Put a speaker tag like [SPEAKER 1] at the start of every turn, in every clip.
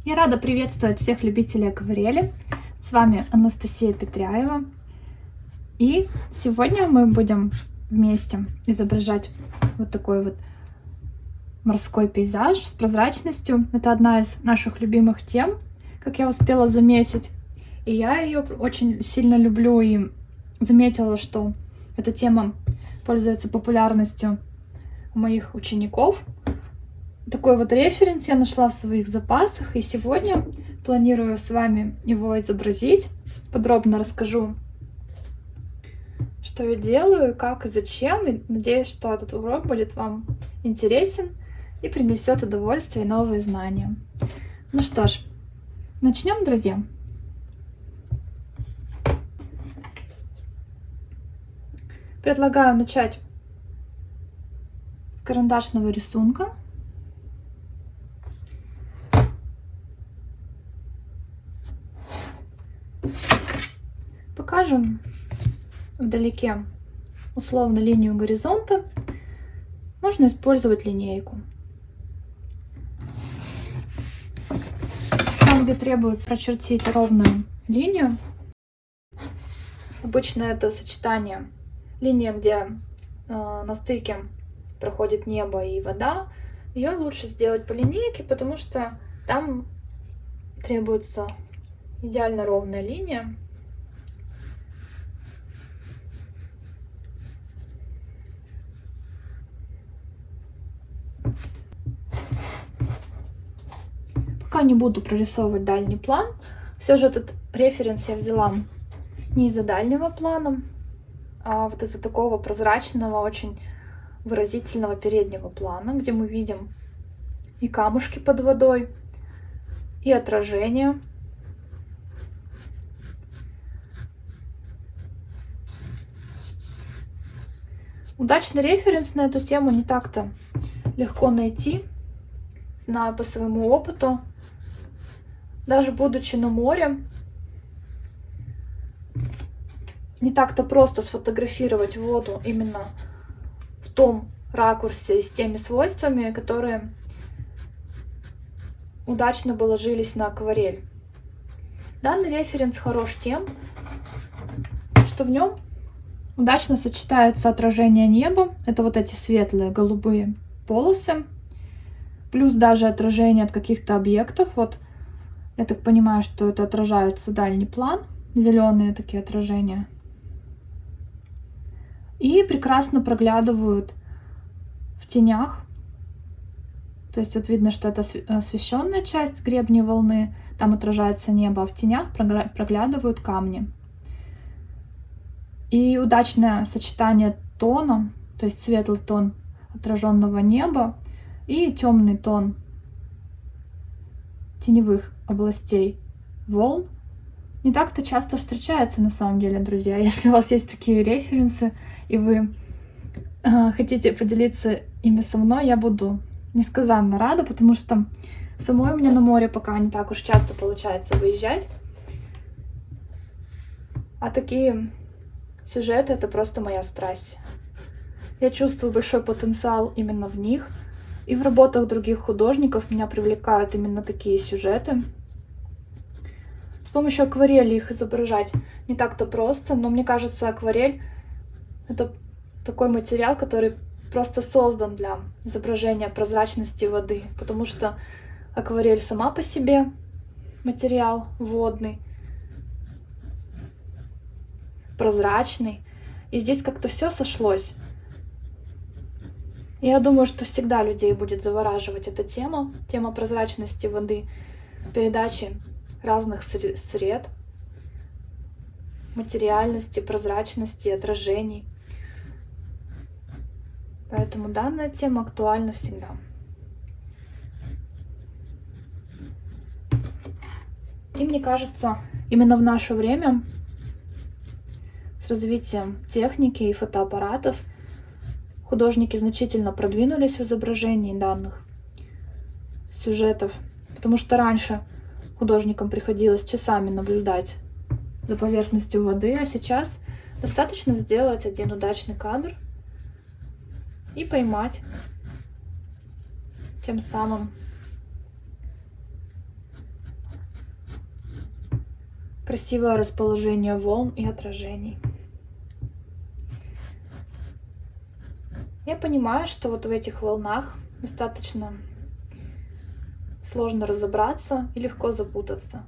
[SPEAKER 1] Я рада приветствовать всех любителей акварели. С вами Анастасия Петряева. И сегодня мы будем вместе изображать вот такой вот морской пейзаж с прозрачностью. Это одна из наших любимых тем, как я успела заметить. И я ее очень сильно люблю и заметила, что эта тема пользуется популярностью у моих учеников. Такой вот референс я нашла в своих запасах, и сегодня планирую с вами его изобразить. Подробно расскажу, что я делаю, как и зачем. И надеюсь, что этот урок будет вам интересен и принесет удовольствие и новые знания. Ну что ж, начнем, друзья. Предлагаю начать с карандашного рисунка. Покажем вдалеке условно линию горизонта. Можно использовать линейку. Там, где требуется прочертить ровную линию, обычно это сочетание линии, где на стыке проходит небо и вода, ее лучше сделать по линейке, потому что там требуется идеально ровная линия. Пока не буду прорисовывать дальний план. Все же этот референс я взяла не из-за дальнего плана, а вот из-за такого прозрачного, очень выразительного переднего плана, где мы видим и камушки под водой, и отражение. Удачный референс на эту тему не так-то легко найти. Знаю по своему опыту, даже будучи на море, не так-то просто сфотографировать воду именно в том ракурсе и с теми свойствами, которые удачно бы ложились на акварель. Данный референс хорош тем, что в нем удачно сочетается отражение неба, это вот эти светлые голубые полосы, плюс даже отражение от каких-то объектов. Вот я так понимаю, что это отражается дальний план, зеленые такие отражения. И прекрасно проглядывают в тенях. То есть вот видно, что это освещенная часть гребней волны, там отражается небо, а в тенях проглядывают камни. И удачное сочетание тона, то есть светлый тон отраженного неба и темный тон теневых областей волн не так-то часто встречается на самом деле, друзья. Если у вас есть такие референсы и вы хотите поделиться ими со мной, я буду несказанно рада, потому что самой у меня на море пока не так уж часто получается выезжать. А такие сюжеты — это просто моя страсть. Я чувствую большой потенциал именно в них. И в работах других художников меня привлекают именно такие сюжеты. С помощью акварели их изображать не так-то просто, но мне кажется, акварель — это такой материал, который просто создан для изображения прозрачности воды, потому что акварель сама по себе материал водный, прозрачный, и здесь как-то все сошлось. Я думаю, что всегда людей будет завораживать эта тема прозрачности воды, передачи разных сред, материальности, прозрачности, отражений. Поэтому данная тема актуальна всегда. И мне кажется, именно в наше время с развитием техники и фотоаппаратов художники значительно продвинулись в изображении данных сюжетов, потому что раньше художникам приходилось часами наблюдать за поверхностью воды, а сейчас достаточно сделать один удачный кадр и поймать тем самым красивое расположение волн и отражений. Я понимаю, что вот в этих волнах достаточно сложно разобраться и легко запутаться.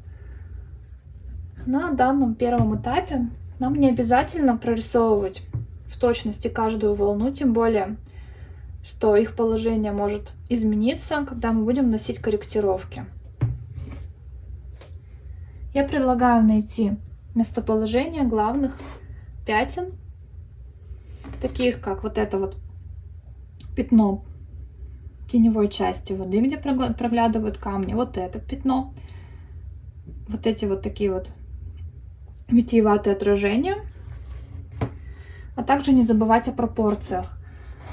[SPEAKER 1] На данном первом этапе нам не обязательно прорисовывать в точности каждую волну, тем более, что их положение может измениться, когда мы будем вносить корректировки. Я предлагаю найти местоположение главных пятен, таких как вот это вот пятно теневой части воды, где проглядывают камни, вот это пятно, вот эти вот такие вот витиеватые отражения, а также не забывать о пропорциях,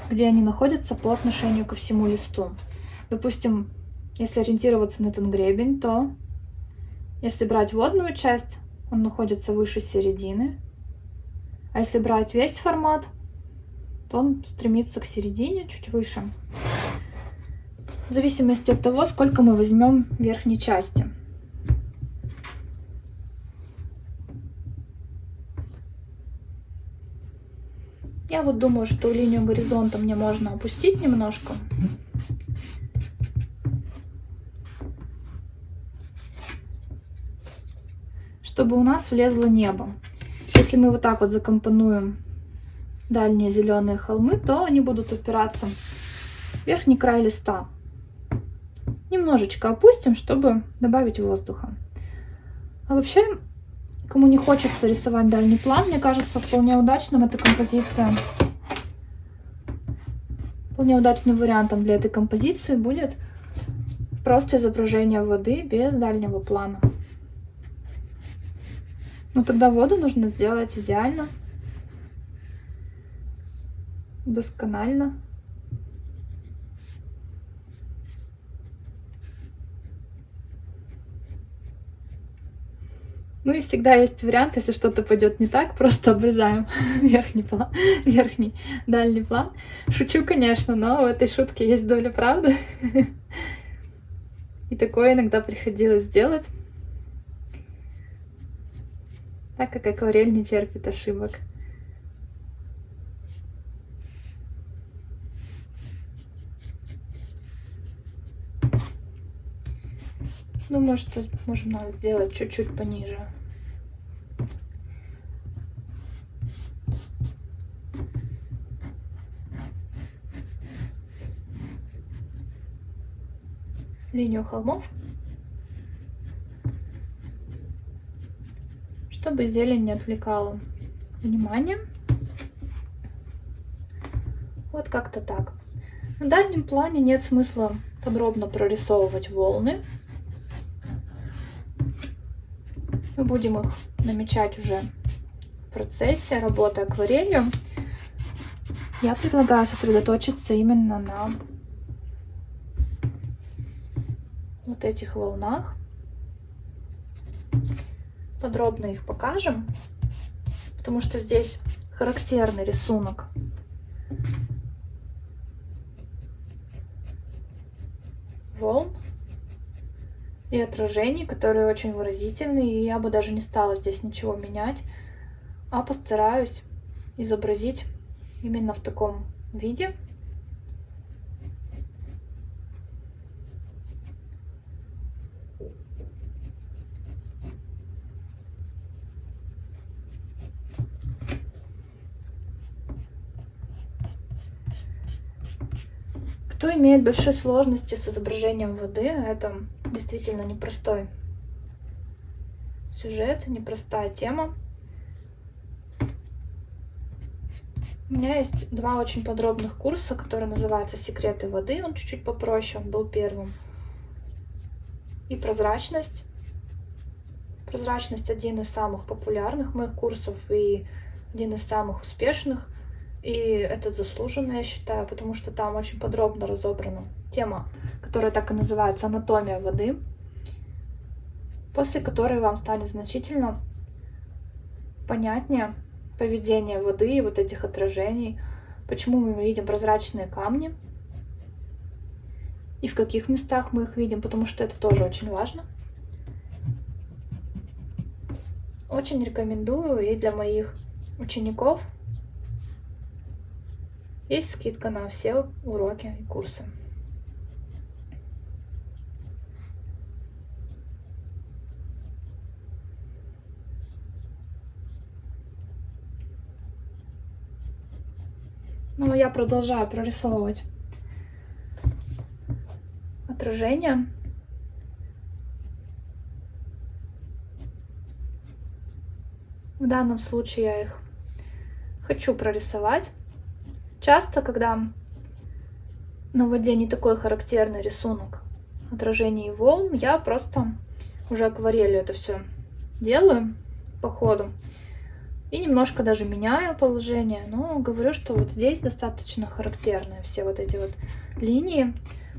[SPEAKER 1] где они находятся по отношению ко всему листу. Допустим, если ориентироваться на этот гребень, то если брать водную часть, он находится выше середины, а если брать весь формат, то он стремится к середине, чуть выше, в зависимости от того, сколько мы возьмем верхней части. Я вот думаю, что линию горизонта мне можно опустить немножко. Чтобы у нас влезло небо. Если мы вот так вот закомпонуем дальние зеленые холмы, то они будут упираться в верхний край листа. Немножечко опустим, чтобы добавить воздуха. А вообще, кому не хочется рисовать дальний план, мне кажется, вполне удачным эта композиция. Вполне удачным вариантом для этой композиции будет просто изображение воды без дальнего плана. Но тогда воду нужно сделать идеально, досконально. Ну и всегда есть вариант, если что-то пойдет не так, просто обрезаем верхний дальний план. Шучу, конечно, но в этой шутке есть доля правды. И такое иногда приходилось делать, так как акварель не терпит ошибок. Думаю, что можно сделать чуть-чуть пониже. Линию холмов, чтобы зелень не отвлекала внимание. Вот как-то так. На дальнем плане нет смысла подробно прорисовывать волны. Мы будем их намечать уже в процессе работы акварелью. Я предлагаю сосредоточиться именно на вот этих волнах. Подробно их покажем, потому что здесь характерный рисунок волн и отражений, которые очень выразительные, и я бы даже не стала здесь ничего менять, а постараюсь изобразить именно в таком виде. Кто имеет большие сложности с изображением воды, это действительно непростой сюжет, непростая тема. У меня есть два очень подробных курса, которые называются «Секреты воды». Он чуть-чуть попроще, он был первым. И «Прозрачность». «Прозрачность» один из самых популярных моих курсов и один из самых успешных. И это заслуженно, я считаю, потому что там очень подробно разобрана тема, которая так и называется «Анатомия воды», после которой вам станет значительно понятнее поведение воды и вот этих отражений, почему мы видим прозрачные камни и в каких местах мы их видим, потому что это тоже очень важно. Очень рекомендую и для моих учеников. Есть скидка на все уроки и курсы. Ну, я продолжаю прорисовывать отражения. В данном случае я их хочу прорисовать. Часто, когда на воде не такой характерный рисунок отражений волн, я просто уже акварелью это все делаю по ходу. И немножко даже меняю положение, но говорю, что вот здесь достаточно характерные все вот эти вот линии.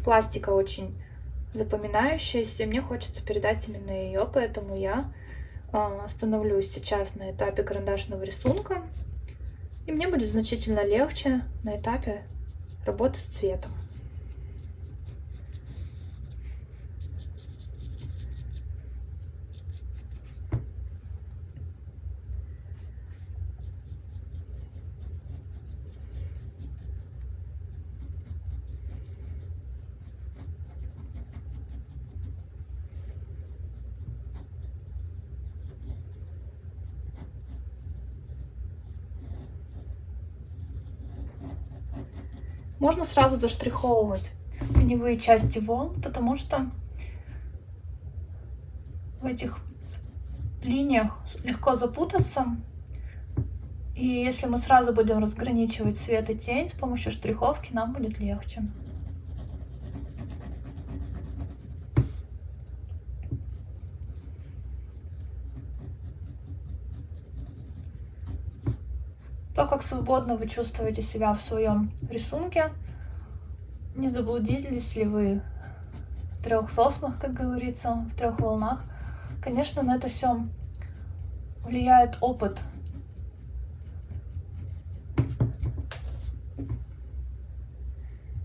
[SPEAKER 1] Пластика очень запоминающаяся, и мне хочется передать именно ее, поэтому я остановлюсь сейчас на этапе карандашного рисунка, и мне будет значительно легче на этапе работы с цветом. Можно сразу заштриховывать теневые части волн, потому что в этих линиях легко запутаться. И если мы сразу будем разграничивать свет и тень с помощью штриховки, нам будет легче. То, как свободно вы чувствуете себя в своем рисунке, не заблудились ли вы в трех соснах, как говорится, в трех волнах. Конечно, на это все влияет опыт.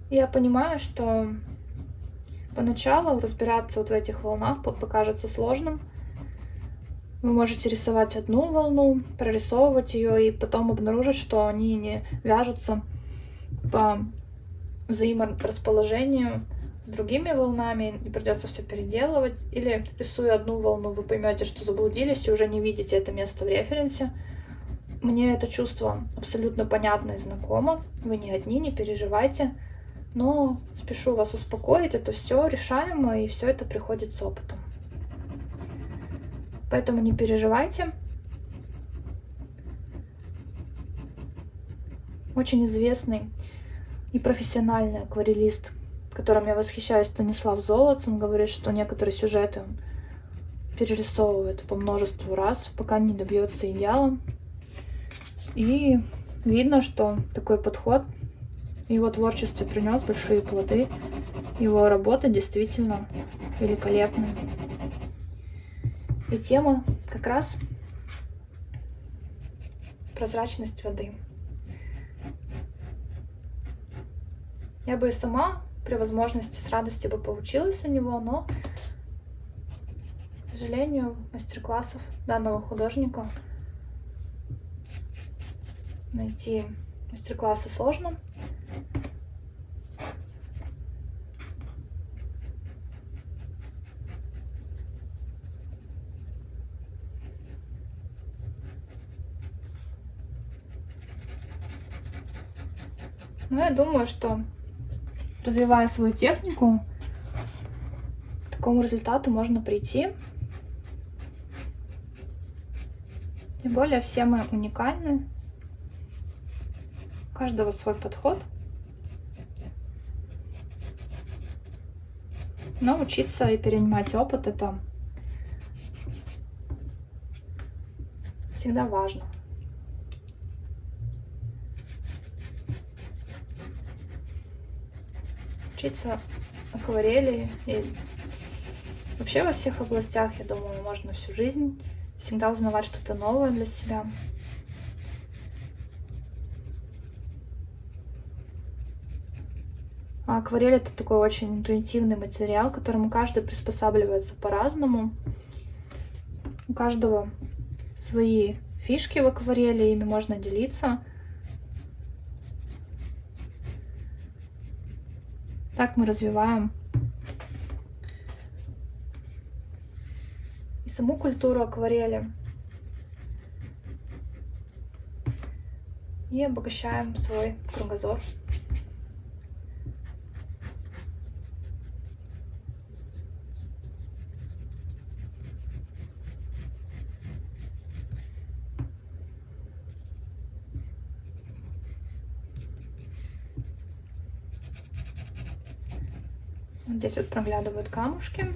[SPEAKER 1] Я понимаю, что поначалу разбираться вот в этих волнах покажется сложным. Вы можете рисовать одну волну, прорисовывать ее и потом обнаружить, что они не вяжутся по взаиморасположению с другими волнами, и придется все переделывать. Или рисуя одну волну, вы поймете, что заблудились и уже не видите это место в референсе. Мне это чувство абсолютно понятно и знакомо. Вы не одни, не переживайте. Но спешу вас успокоить, это все решаемо, и все это приходит с опытом. Поэтому не переживайте. Очень известный и профессиональный акварелист, которым я восхищаюсь, Станислав Золотц, он говорит, что некоторые сюжеты он перерисовывает по множеству раз, пока не добьется идеала. И видно, что такой подход в его творчестве принес большие плоды. Его работа действительно великолепна. И тема как раз прозрачность воды. Я бы и сама при возможности с радостью бы поучилась у него, но, к сожалению, мастер-классов данного художника найти мастер-классы сложно. Но я думаю, что, развивая свою технику, к такому результату можно прийти. Тем более все мы уникальны. У каждого свой подход. Но учиться и перенимать опыт — это всегда важно. Учиться акварели и вообще во всех областях, я думаю, можно всю жизнь всегда узнавать что-то новое для себя. А акварель — это такой очень интуитивный материал, к которому каждый приспосабливается по-разному. У каждого свои фишки в акварели, ими можно делиться. Так мы развиваем и саму культуру акварели, и обогащаем свой кругозор. Вот здесь вот проглядывают камушки.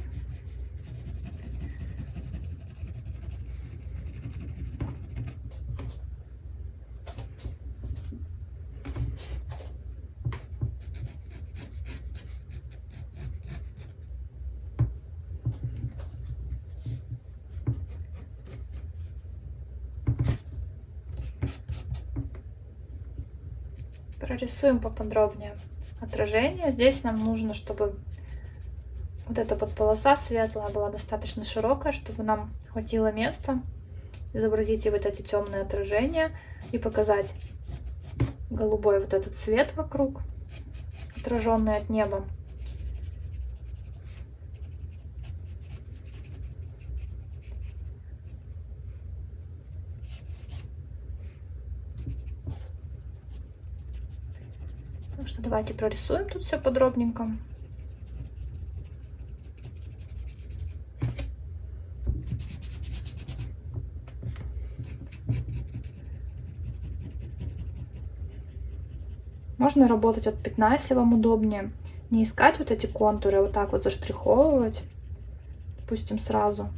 [SPEAKER 1] Прорисуем поподробнее отражение. Здесь нам нужно, чтобы вот эта вот полоса светлая была достаточно широкая, чтобы нам хватило места изобразить и вот эти темные отражения и показать голубой вот этот цвет вокруг, отраженный от неба. Так что давайте прорисуем тут все подробненько. Можно работать от пятна, если вам удобнее. Не искать вот эти контуры, а вот так вот заштриховывать, допустим, сразу.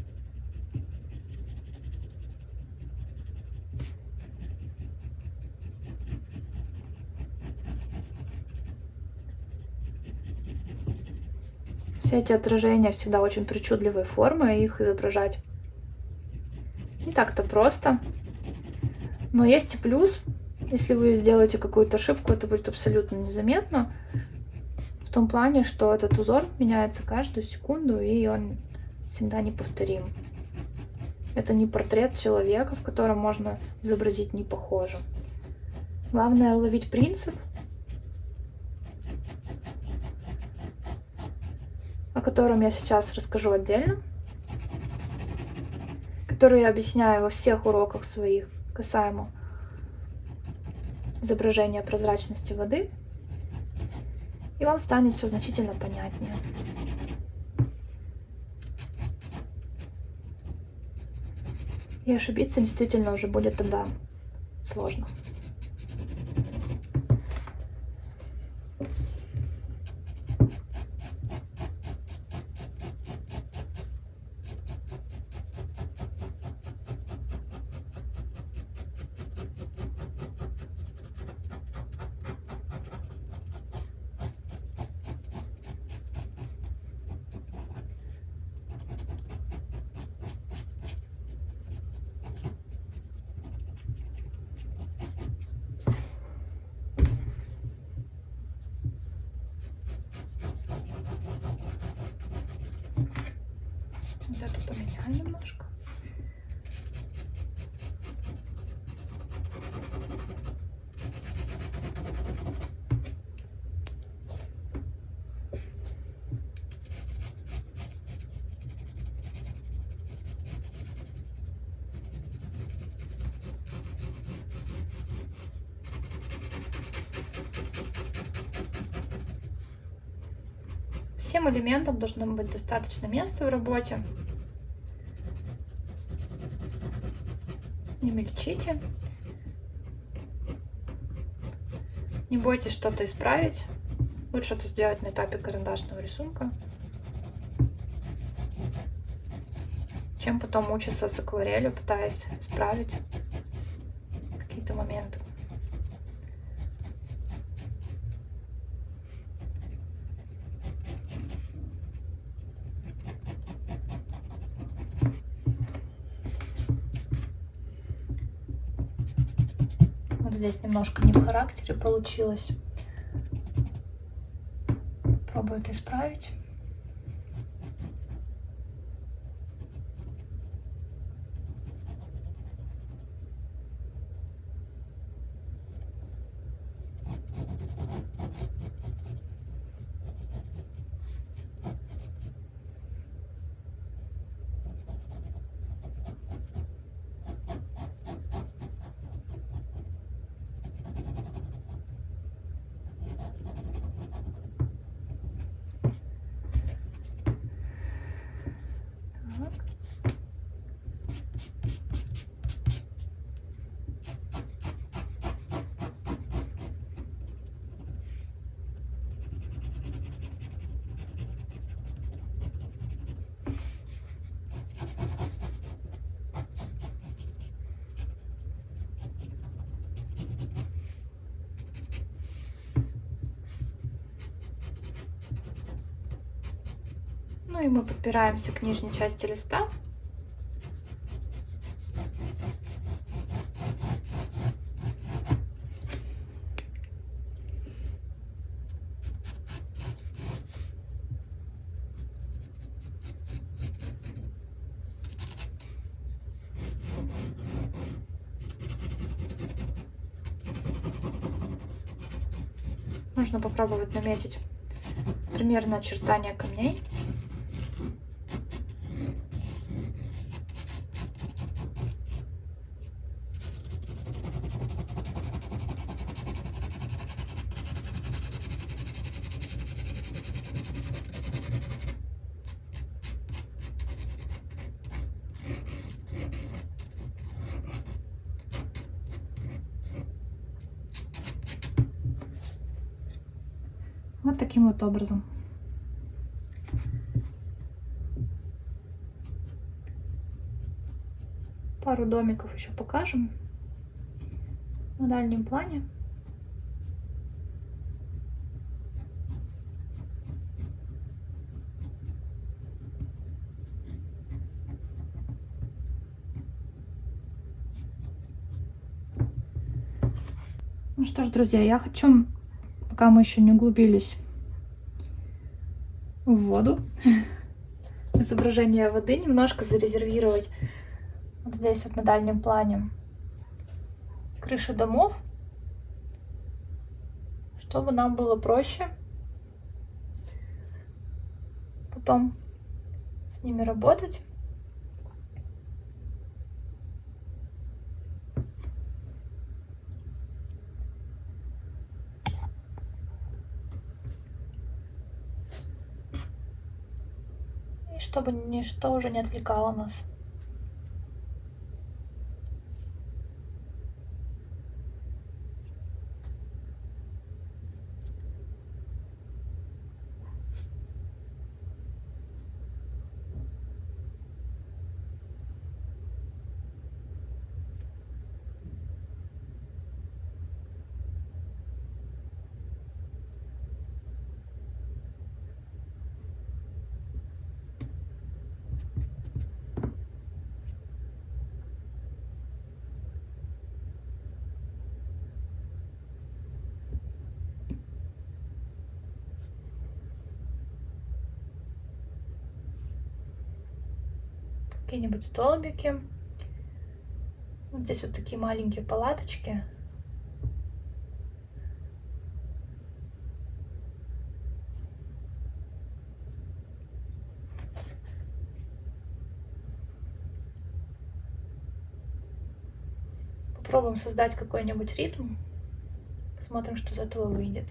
[SPEAKER 1] Все эти отражения всегда очень причудливой формы, и их изображать не так-то просто. Но есть и плюс. Если вы сделаете какую-то ошибку, это будет абсолютно незаметно. В том плане, что этот узор меняется каждую секунду, и он всегда неповторим. Это не портрет человека, в котором можно изобразить не похоже. Главное уловить принцип, о котором я сейчас расскажу отдельно, который я объясняю во всех уроках своих касаемо изображения прозрачности воды, и вам станет все значительно понятнее. И ошибиться действительно уже будет тогда сложно. Вот эту поменяю немножко. Всем элементам должно быть достаточно места в работе. Не мельчите. Не бойтесь что-то исправить. Лучше это сделать на этапе карандашного рисунка, чем потом мучиться с акварелью, пытаясь исправить какие-то моменты. Вот здесь немножко не в характере получилось. Пробую это исправить. Ну и мы подбираемся к нижней части листа. Нужно попробовать наметить примерно очертания камней. Вот таким вот образом. Пару домиков еще покажем на дальнем плане. Ну что ж, друзья, я хочу, пока мы еще не углубились в воду, изображение воды, немножко зарезервировать вот здесь вот на дальнем плане крыши домов, чтобы нам было проще потом с ними работать. И чтобы ничто уже не отвлекало нас. Какие-нибудь столбики. Вот здесь вот такие маленькие палаточки. Попробуем создать какой-нибудь ритм. Посмотрим, что из этого выйдет.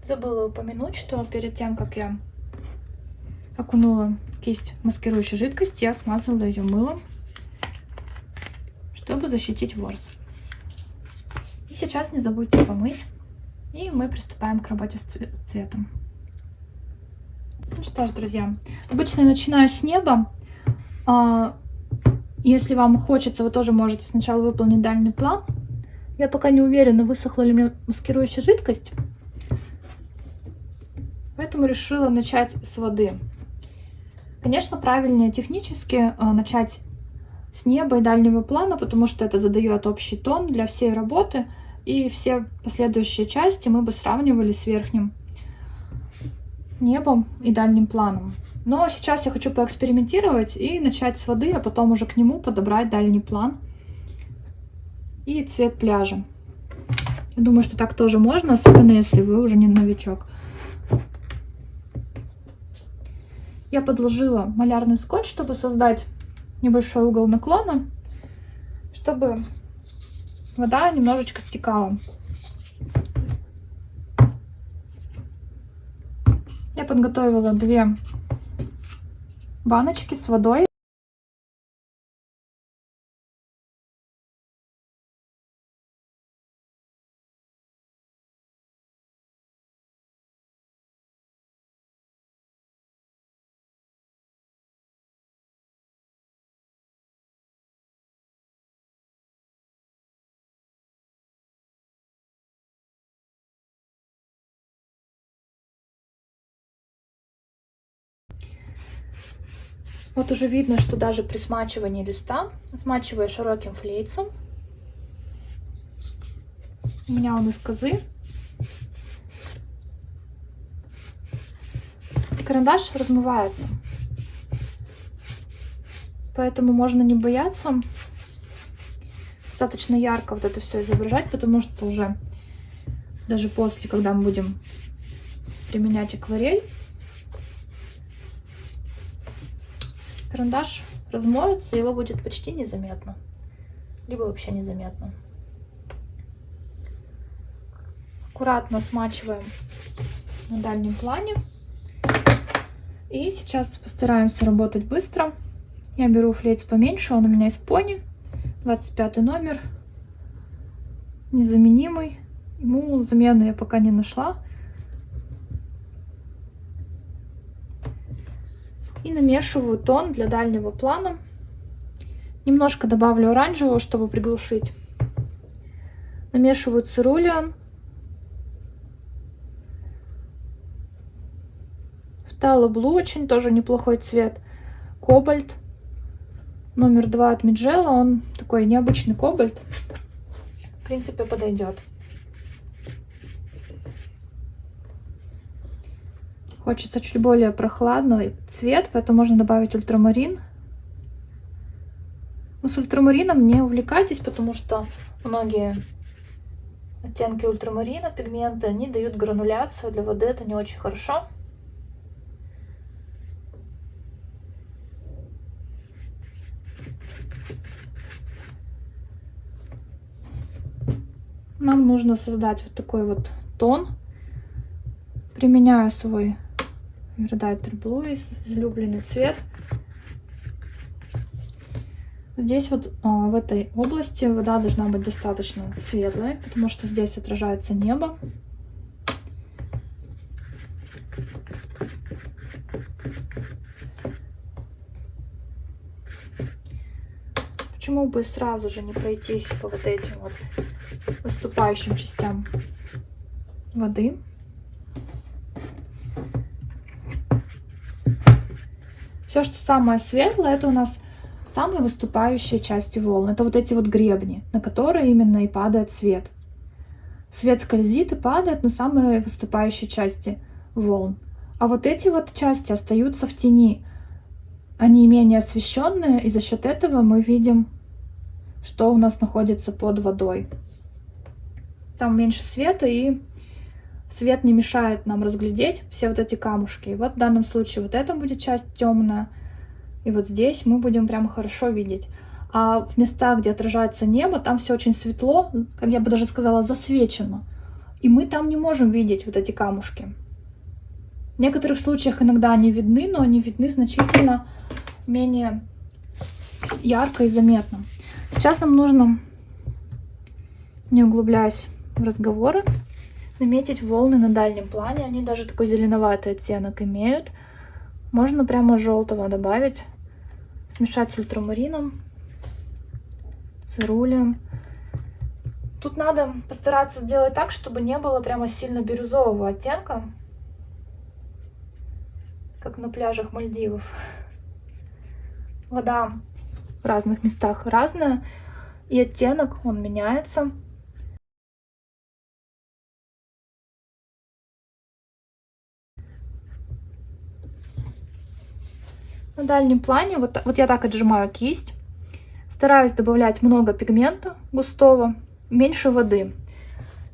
[SPEAKER 1] Забыла упомянуть, что перед тем, как я окунула кисть в маскирующую жидкость, я смазала ее мылом, чтобы защитить ворс. И сейчас не забудьте помыть, и мы приступаем к работе с цветом. Ну что ж, друзья, обычно я начинаю с неба. Если вам хочется, вы тоже можете сначала выполнить дальний план. Я пока не уверена, высохла ли у меня маскирующая жидкость, поэтому решила начать с воды. Конечно, правильнее технически начать с неба и дальнего плана, потому что это задает общий тон для всей работы, и все последующие части мы бы сравнивали с верхним небом и дальним планом. Но сейчас я хочу поэкспериментировать и начать с воды, а потом уже к нему подобрать дальний план и цвет пляжа. Я думаю, что так тоже можно, особенно если вы уже не новичок. Я подложила малярный скотч, чтобы создать небольшой угол наклона, чтобы вода немножечко стекала. Я подготовила 2 баночки с водой. Вот уже видно, что даже при смачивании листа, смачивая широким флейцем, у меня он из козы, карандаш размывается. Поэтому можно не бояться достаточно ярко вот это все изображать, потому что уже даже после, когда мы будем применять акварель, карандаш размоется, его будет почти незаметно, либо вообще незаметно. Аккуратно смачиваем на дальнем плане. И сейчас постараемся работать быстро. Я беру флейц поменьше, он у меня из пони, 25 номер, незаменимый. Ему замену я пока не нашла. И намешиваю тон для дальнего плана. Немножко добавлю оранжевого, чтобы приглушить. Намешиваю цирулиан. Phthalo Blue, очень тоже неплохой цвет. Кобальт. Номер 2 от Mijelo, он такой необычный кобальт. В принципе, подойдет. Хочется чуть более прохладный цвет, поэтому можно добавить ультрамарин. Но с ультрамарином не увлекайтесь, потому что многие оттенки ультрамарина, пигменты, они дают грануляцию. Для воды это не очень хорошо. Нам нужно создать вот такой вот тон. Применяю свой Verditer Blue, излюбленный цвет. Здесь вот в этой области вода должна быть достаточно светлой, потому что здесь отражается небо. Почему бы сразу же не пройтись по вот этим вот выступающим частям воды? Все, что самое светлое, это у нас самые выступающие части волн. Это вот эти вот гребни, на которые именно и падает свет. Свет скользит и падает на самые выступающие части волн. А вот эти вот части остаются в тени. Они менее освещенные, и за счет этого мы видим, что у нас находится под водой. Там меньше света, и свет не мешает нам разглядеть все вот эти камушки. И вот в данном случае вот эта будет часть темная, и вот здесь мы будем прям хорошо видеть. А в местах, где отражается небо, там все очень светло, как я бы даже сказала, засвечено. И мы там не можем видеть вот эти камушки. В некоторых случаях иногда они видны, но они видны значительно менее ярко и заметно. Сейчас нам нужно, не углубляясь в разговоры, наметить волны на дальнем плане. Они даже такой зеленоватый оттенок имеют. Можно прямо желтого добавить, смешать с ультрамарином, цирулием. Тут надо постараться сделать так, чтобы не было прямо сильно бирюзового оттенка, как на пляжах Мальдивов. Вода в разных местах разная, и оттенок, он меняется. На дальнем плане вот я так отжимаю кисть. Стараюсь добавлять много пигмента густого, меньше воды.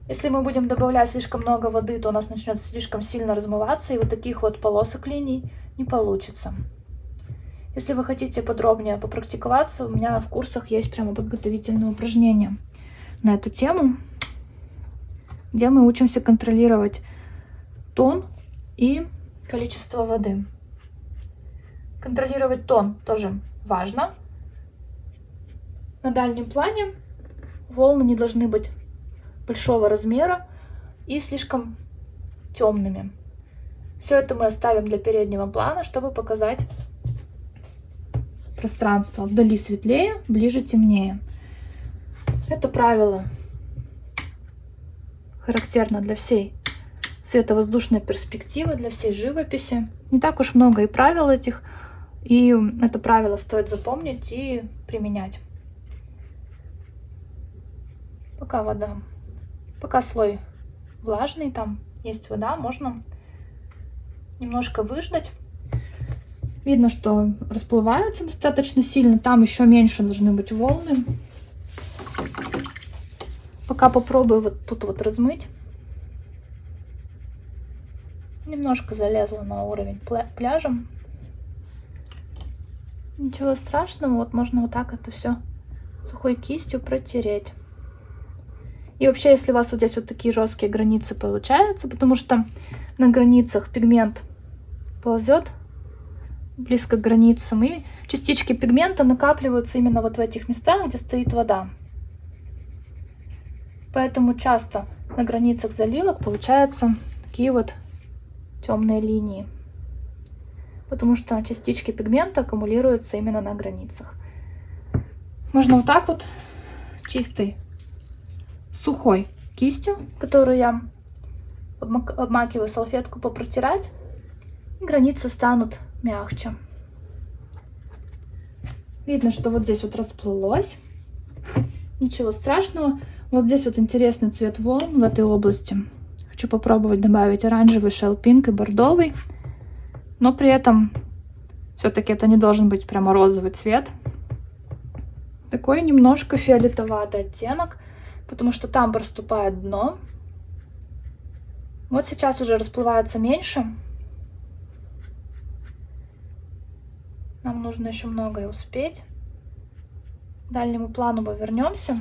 [SPEAKER 1] Если мы будем добавлять слишком много воды, то у нас начнет слишком сильно размываться, и вот таких вот полосок линий не получится. Если вы хотите подробнее попрактиковаться, у меня в курсах есть прямо подготовительные упражнения на эту тему, где мы учимся контролировать тон и количество воды. Контролировать тон тоже важно. На дальнем плане волны не должны быть большого размера и слишком темными. Все это мы оставим для переднего плана, чтобы показать пространство. Вдали светлее, ближе темнее. Это правило характерно для всей световоздушной перспективы, для всей живописи. Не так уж много и правил этих, И это правило стоит запомнить и применять. Пока слой влажный, там есть вода, можно немножко выждать. Видно, что расплывается достаточно сильно, там еще меньше должны быть волны. Пока попробую вот тут вот размыть. Немножко залезла на уровень пляжа. Ничего страшного, вот можно вот так это все сухой кистью протереть. И вообще, если у вас вот здесь вот такие жесткие границы получаются, потому что на границах пигмент ползет близко к границам, и частички пигмента накапливаются именно вот в этих местах, где стоит вода. Поэтому часто на границах заливок получаются такие вот темные линии, потому что частички пигмента аккумулируются именно на границах. Можно вот так вот чистой сухой кистью, которую я обмакиваю салфетку, попротирать, и границы станут мягче. Видно, что вот здесь вот расплылось. Ничего страшного. Вот здесь вот интересный цвет волн в этой области. Хочу попробовать добавить оранжевый, shell pink и бордовый. Но при этом все-таки это не должен быть прямо розовый цвет. Такой немножко фиолетоватый оттенок, потому что там проступает дно. Вот сейчас уже расплывается меньше. Нам нужно еще многое успеть. К дальнему плану мы вернемся.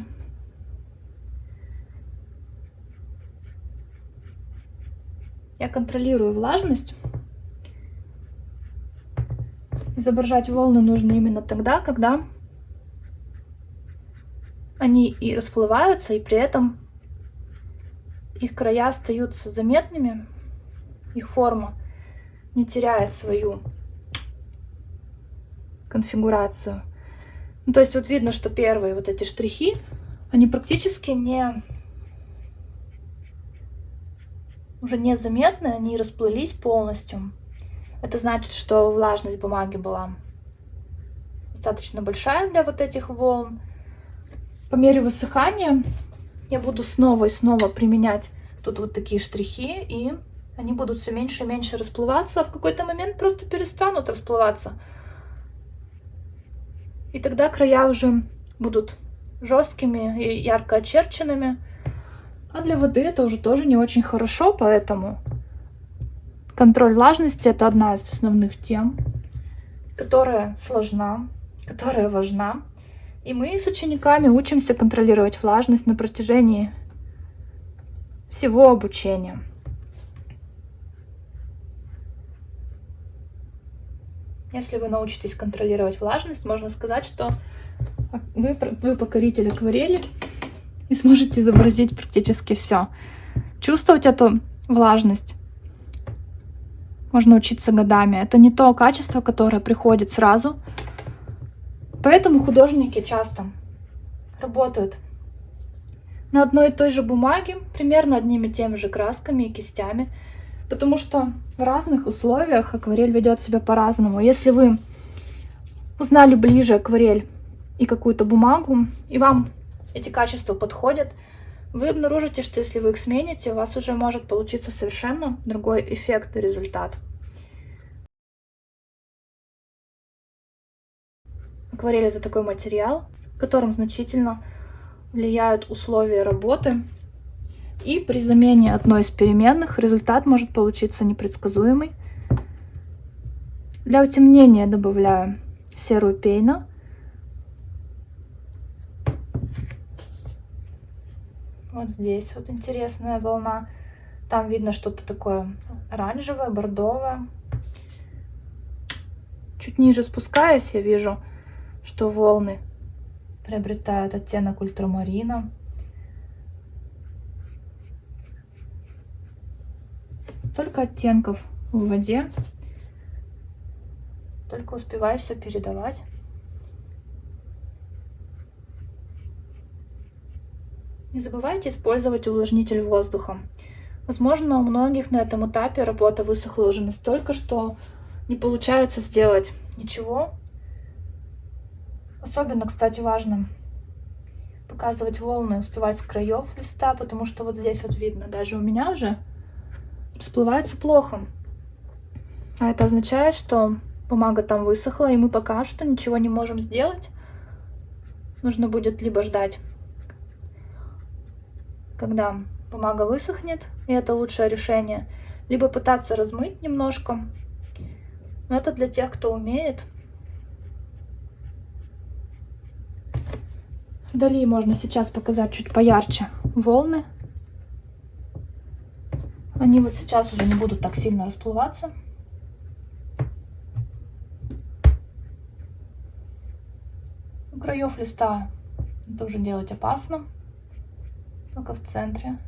[SPEAKER 1] Я контролирую влажность. Изображать волны нужно именно тогда, когда они и расплываются, и при этом их края остаются заметными, их форма не теряет свою конфигурацию. Ну, то есть вот видно, что первые вот эти штрихи, они практически уже незаметны, они расплылись полностью. Это значит, что влажность бумаги была достаточно большая для вот этих волн. По мере высыхания я буду снова и снова применять тут вот такие штрихи, и они будут все меньше и меньше расплываться, а в какой-то момент просто перестанут расплываться. И тогда края уже будут жесткими и ярко очерченными. А для воды это уже тоже не очень хорошо, поэтому контроль влажности — это одна из основных тем, которая сложна, которая важна. И мы с учениками учимся контролировать влажность на протяжении всего обучения. Если вы научитесь контролировать влажность, можно сказать, что вы покоритель акварели и сможете изобразить практически все. Чувствовать эту влажность можно учиться годами. Это не то качество, которое приходит сразу. Поэтому художники часто работают на одной и той же бумаге, примерно одними и теми же красками и кистями, потому что в разных условиях акварель ведет себя по-разному. Если вы узнали ближе акварель и какую-то бумагу, и вам эти качества подходят, вы обнаружите, что если вы их смените, у вас уже может получиться совершенно другой эффект и результат. Акварель — это такой материал, в котором значительно влияют условия работы. И при замене одной из переменных результат может получиться непредсказуемый. Для утемнения добавляю серую пейна. Вот здесь вот интересная волна. Там видно что-то такое оранжевое, бордовое. Чуть ниже спускаясь, я вижу, что волны приобретают оттенок ультрамарина. Столько оттенков в воде. Только успеваю все передавать. Не забывайте использовать увлажнитель воздуха. Возможно, у многих на этом этапе работа высохла уже настолько, что не получается сделать ничего. Особенно, кстати, важно показывать волны, успевать с краев листа, потому что вот здесь вот видно, даже у меня уже расплывается плохо. А это означает, что бумага там высохла, и мы пока что ничего не можем сделать. Нужно будет либо ждать, когда бумага высохнет, и это лучшее решение, либо пытаться размыть немножко. Но это для тех, кто умеет. Вдали можно сейчас показать чуть поярче волны. Они вот сейчас уже не будут так сильно расплываться. У краев листа это уже делать опасно, только в центре.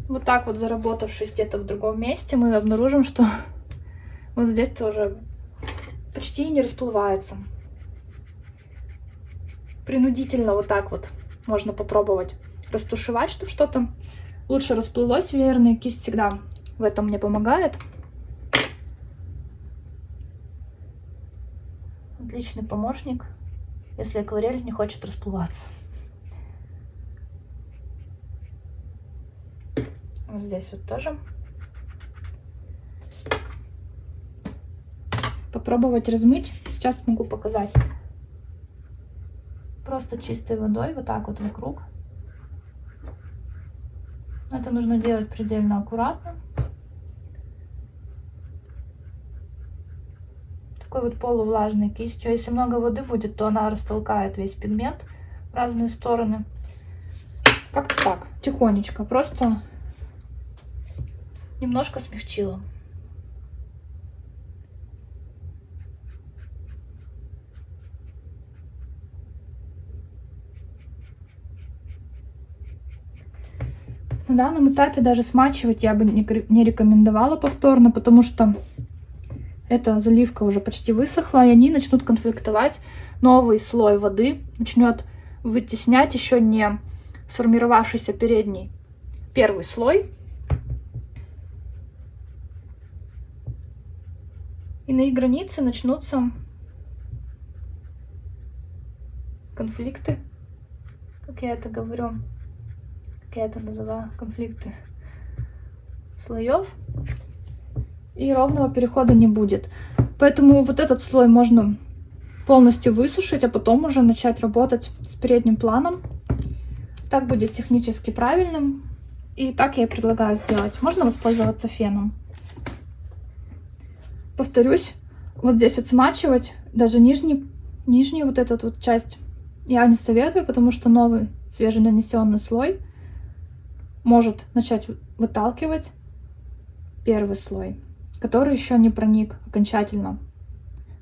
[SPEAKER 1] Вот так вот, заработавшись где-то в другом месте, мы обнаружим, что вот здесь тоже почти не расплывается. Принудительно вот так вот можно попробовать растушевать, чтобы что-то лучше расплылось. Веерная кисть всегда в этом мне помогает. Отличный помощник, если акварель не хочет расплываться. Вот здесь вот тоже. Попробовать размыть. Сейчас могу показать. Просто чистой водой вот так вот вокруг. Это нужно делать предельно аккуратно. Такой вот полувлажной кистью. Если много воды будет, то она растолкает весь пигмент в разные стороны. Как-то так, тихонечко, просто немножко смягчила. На данном этапе даже смачивать я бы не рекомендовала повторно, потому что эта заливка уже почти высохла, и они начнут конфликтовать. Новый слой воды начнет вытеснять еще не сформировавшийся первый слой. И на их границе начнутся конфликты, как я это говорю. Я это называю конфликты слоев, и ровного перехода не будет. Поэтому вот этот слой можно полностью высушить, а потом уже начать работать с передним планом. Так будет технически правильным, и так я и предлагаю сделать. Можно воспользоваться феном. Повторюсь, вот здесь вот смачивать, даже нижнюю вот эту вот часть я не советую, потому что новый свеженанесенный слой может начать выталкивать первый слой, который еще не проник окончательно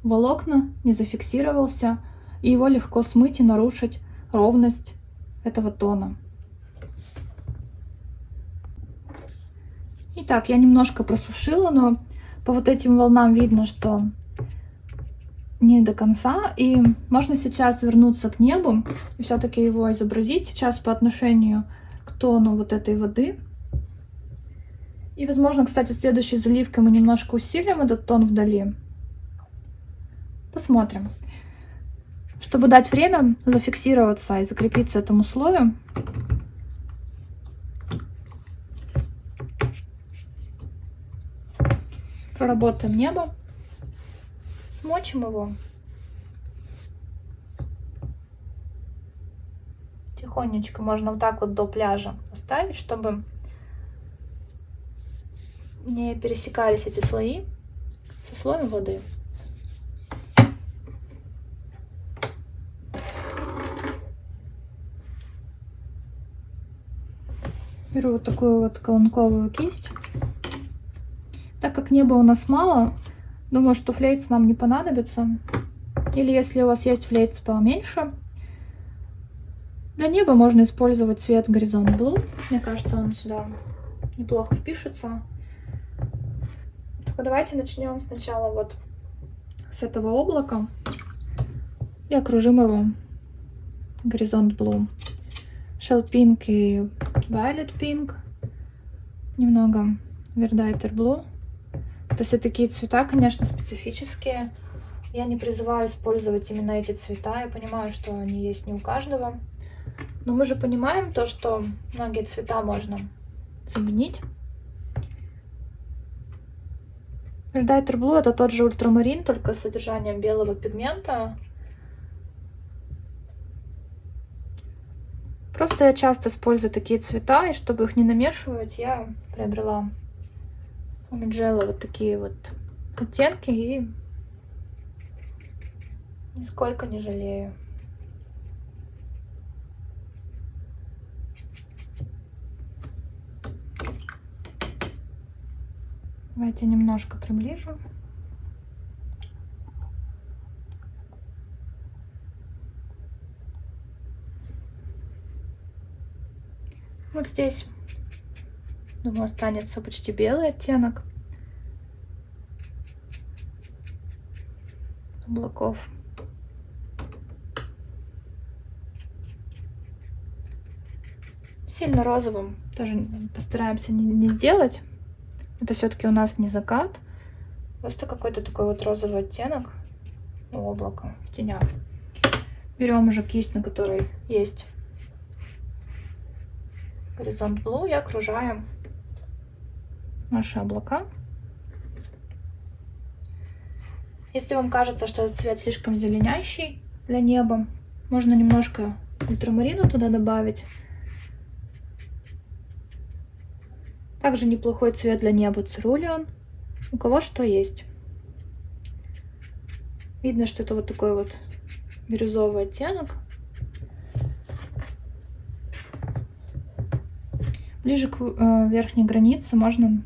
[SPEAKER 1] в волокна, не зафиксировался, и его легко смыть и нарушить ровность этого тона. Итак, я немножко просушила, но по вот этим волнам видно, что не до конца, и можно сейчас вернуться к небу и все-таки его изобразить сейчас по отношению к тону вот этой воды. И, возможно, кстати, следующей заливкой мы немножко усилим этот тон вдали. Посмотрим. Чтобы дать время зафиксироваться и закрепиться этому слою, проработаем небо, смочим его. Тихонечко можно вот так вот до пляжа оставить, чтобы не пересекались эти слои со слоем воды. Беру вот такую вот колонковую кисть. Так как неба у нас мало, думаю, что флейц нам не понадобится. Или если у вас есть флейц поменьше, для неба можно использовать цвет Horizon Blue. Мне кажется, он сюда неплохо впишется. Только давайте начнем сначала вот с этого облака и окружим его Horizon Blue. Shell Pink и Violet Pink. немного Verditer Blue. Это все такие цвета, конечно, специфические. Я не призываю использовать именно эти цвета. Я понимаю, что они есть не у каждого. Но мы же понимаем то, что многие цвета можно заменить. Verditer Blue это тот же ультрамарин, только с содержанием белого пигмента. Просто я часто использую такие цвета, и чтобы их не намешивать, я приобрела у Mijello вот такие вот оттенки и нисколько не жалею. Давайте немножко приближу. Вот здесь, думаю, останется почти белый оттенок облаков. Сильно розовым тоже постараемся не сделать. Это все-таки у нас не закат, просто какой-то такой вот розовый оттенок у облака в тенях. Берем уже кисть, на которой есть горизонт Blue, и окружаем наши облака. Если вам кажется, что этот цвет слишком зеленящий для неба, можно немножко ультрамарину туда добавить. Также неплохой цвет для неба Cerulean. У кого что есть. Видно, что это вот такой вот бирюзовый оттенок. Ближе к верхней границе можно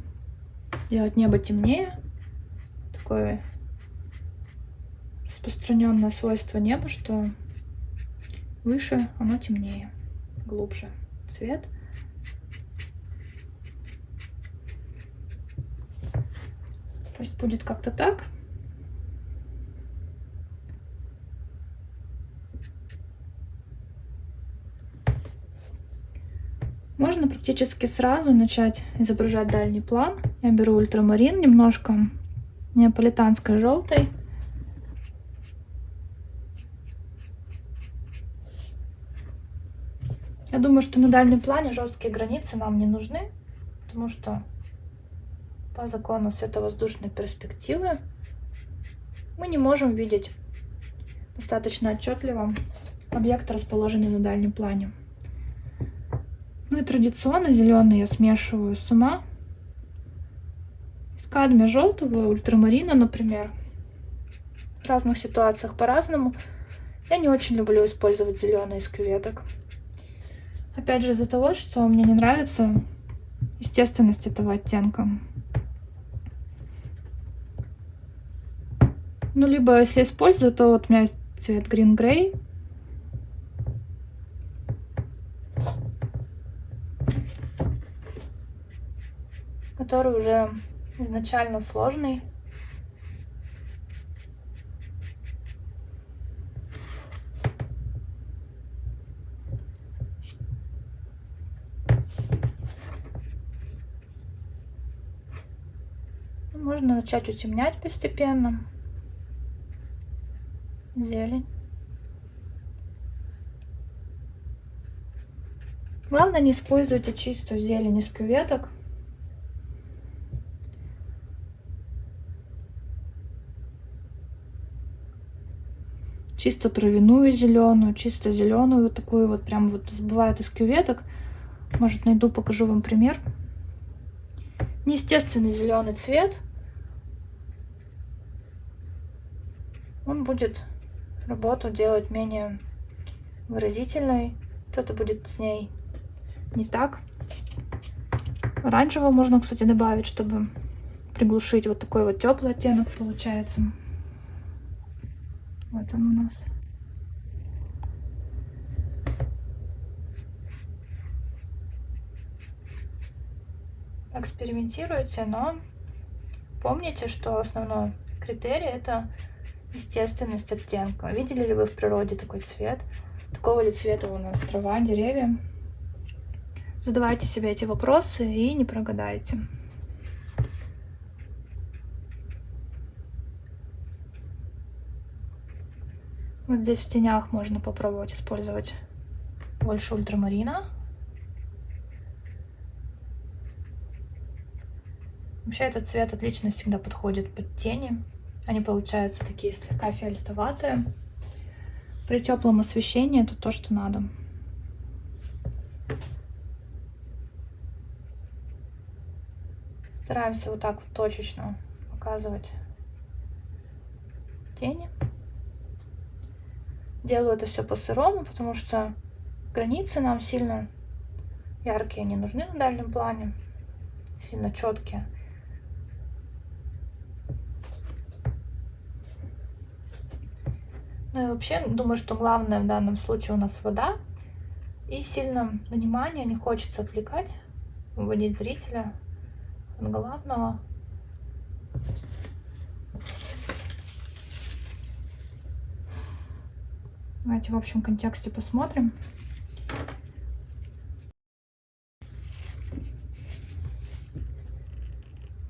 [SPEAKER 1] делать небо темнее. Такое распространенное свойство неба, что выше оно темнее, глубже цвет. Пусть будет как-то так. Можно практически сразу начать изображать дальний план. Я беру ультрамарин, немножко неаполитанской желтой. Я думаю, что на дальнем плане жесткие границы нам не нужны, потому что по закону световоздушной перспективы мы не можем видеть достаточно отчетливо объект, расположенный на дальнем плане. Ну и традиционно зеленый я смешиваю с ума. Из кадмия желтого, ультрамарина, например. В разных ситуациях по-разному. Я не очень люблю использовать зеленый из кюветок. Опять же из-за того, что мне не нравится естественность этого оттенка. Ну, либо если использую, то вот у меня есть цвет Green Grey. Который уже изначально сложный. Можно начать утемнять постепенно. Зелень. Главное, не используйте чистую зелень из кюветок. Чисто травяную зеленую, чисто зеленую, вот такую вот прям вот бывает из кюветок. Может, найду, покажу вам пример. Неестественный зеленый цвет. Он будет работу делать менее выразительной. Что-то будет с ней не так. Оранжевого можно, кстати, добавить, чтобы приглушить. Вот такой вот теплый оттенок получается. Вот он у нас. Экспериментируйте, но помните, что основной критерий — это естественность оттенка. Видели ли вы в природе такой цвет? Такого ли цвета у нас трава, деревья? Задавайте себе эти вопросы и не прогадаете. Вот здесь в тенях можно попробовать использовать больше ультрамарина. Вообще этот цвет отлично всегда подходит под тени. Они получаются такие слегка фиолетоватые. При теплом освещении это то, что надо. Стараемся вот так вот точечно показывать тени. Делаю это все по-сырому, потому что границы нам сильно яркие не нужны на дальнем плане, сильно четкие. Ну и вообще, думаю, что главное в данном случае у нас вода. И сильно внимание не хочется отвлекать, выводить зрителя от главного. Давайте в общем контексте посмотрим.